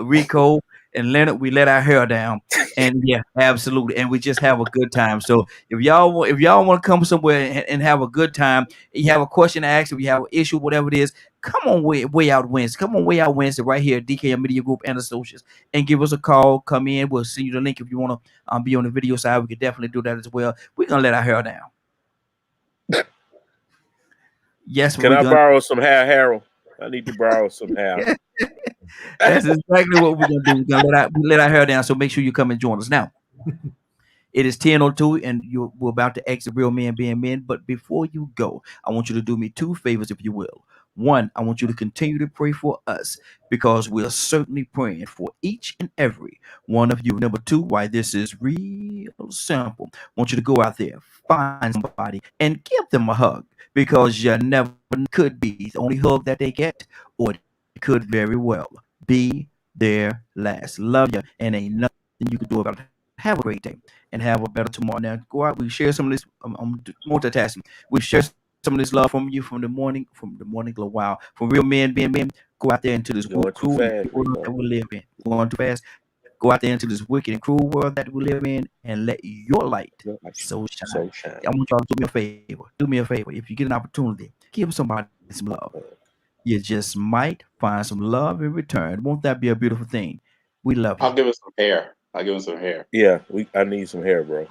S1: Rico, and Leonard, we let our hair down, and yeah, absolutely, and we just have a good time. So if y'all want to come somewhere and have a good time, you have a question to ask, if you have an issue, whatever it is, come on, way out Wednesday. Come on, Way Out Wednesday right here at DKM Media Group and Associates, and give us a call. Come in, we'll send you the link if you want to be on the video side. We could definitely do that as well. We're gonna let our hair down. Yes,
S6: can I borrow some hair, Harold? I need to borrow some hair.
S1: That's exactly what we're gonna do. We're gonna let our hair down. So make sure you come and join us. Now, it is 10:02, and we're about to exit Real Men Being Men. But before you go, I want you to do me two favors, if you will. One, I want you to continue to pray for us, because we are certainly praying for each and every one of you. Number two, why this is real simple. I want you to go out there, find somebody, and give them a hug, because you never could be the only hug that they get, or it could very well be their last. Love you, and ain't nothing you can do about it. Have a great day and have a better tomorrow. Now go out. We share some of this. I'm multitasking. We share some of this love from you from the morning glow. Wow, from Real Men Being Men. Go out there into this cruel world that we live in. Going too fast. Go out there into this wicked and cruel world that we live in, and let your light so shine. I want y'all to do me a favor. Do me a favor. If you get an opportunity, give somebody some love. You just might find some love in return. Won't that be a beautiful thing? We love you.
S5: I'll give us some hair. I'll give him some hair.
S6: Yeah, I need some hair, bro.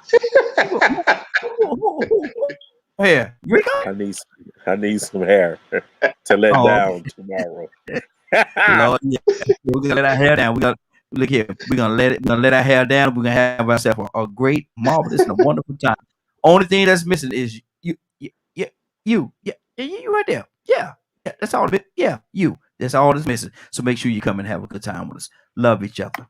S1: Hair.
S6: I need some hair to let down tomorrow.
S1: Lord, yeah. We're gonna let our hair down. Look here. We're gonna let our hair down. We're gonna have ourselves a great, marvelous, and a wonderful time. Only thing that's missing is you. Yeah, you right there. Yeah, that's all of it. Yeah, you. That's all that's missing. So make sure you come and have a good time with us. Love each other.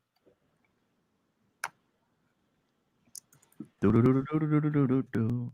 S1: Do do do do do do do do do.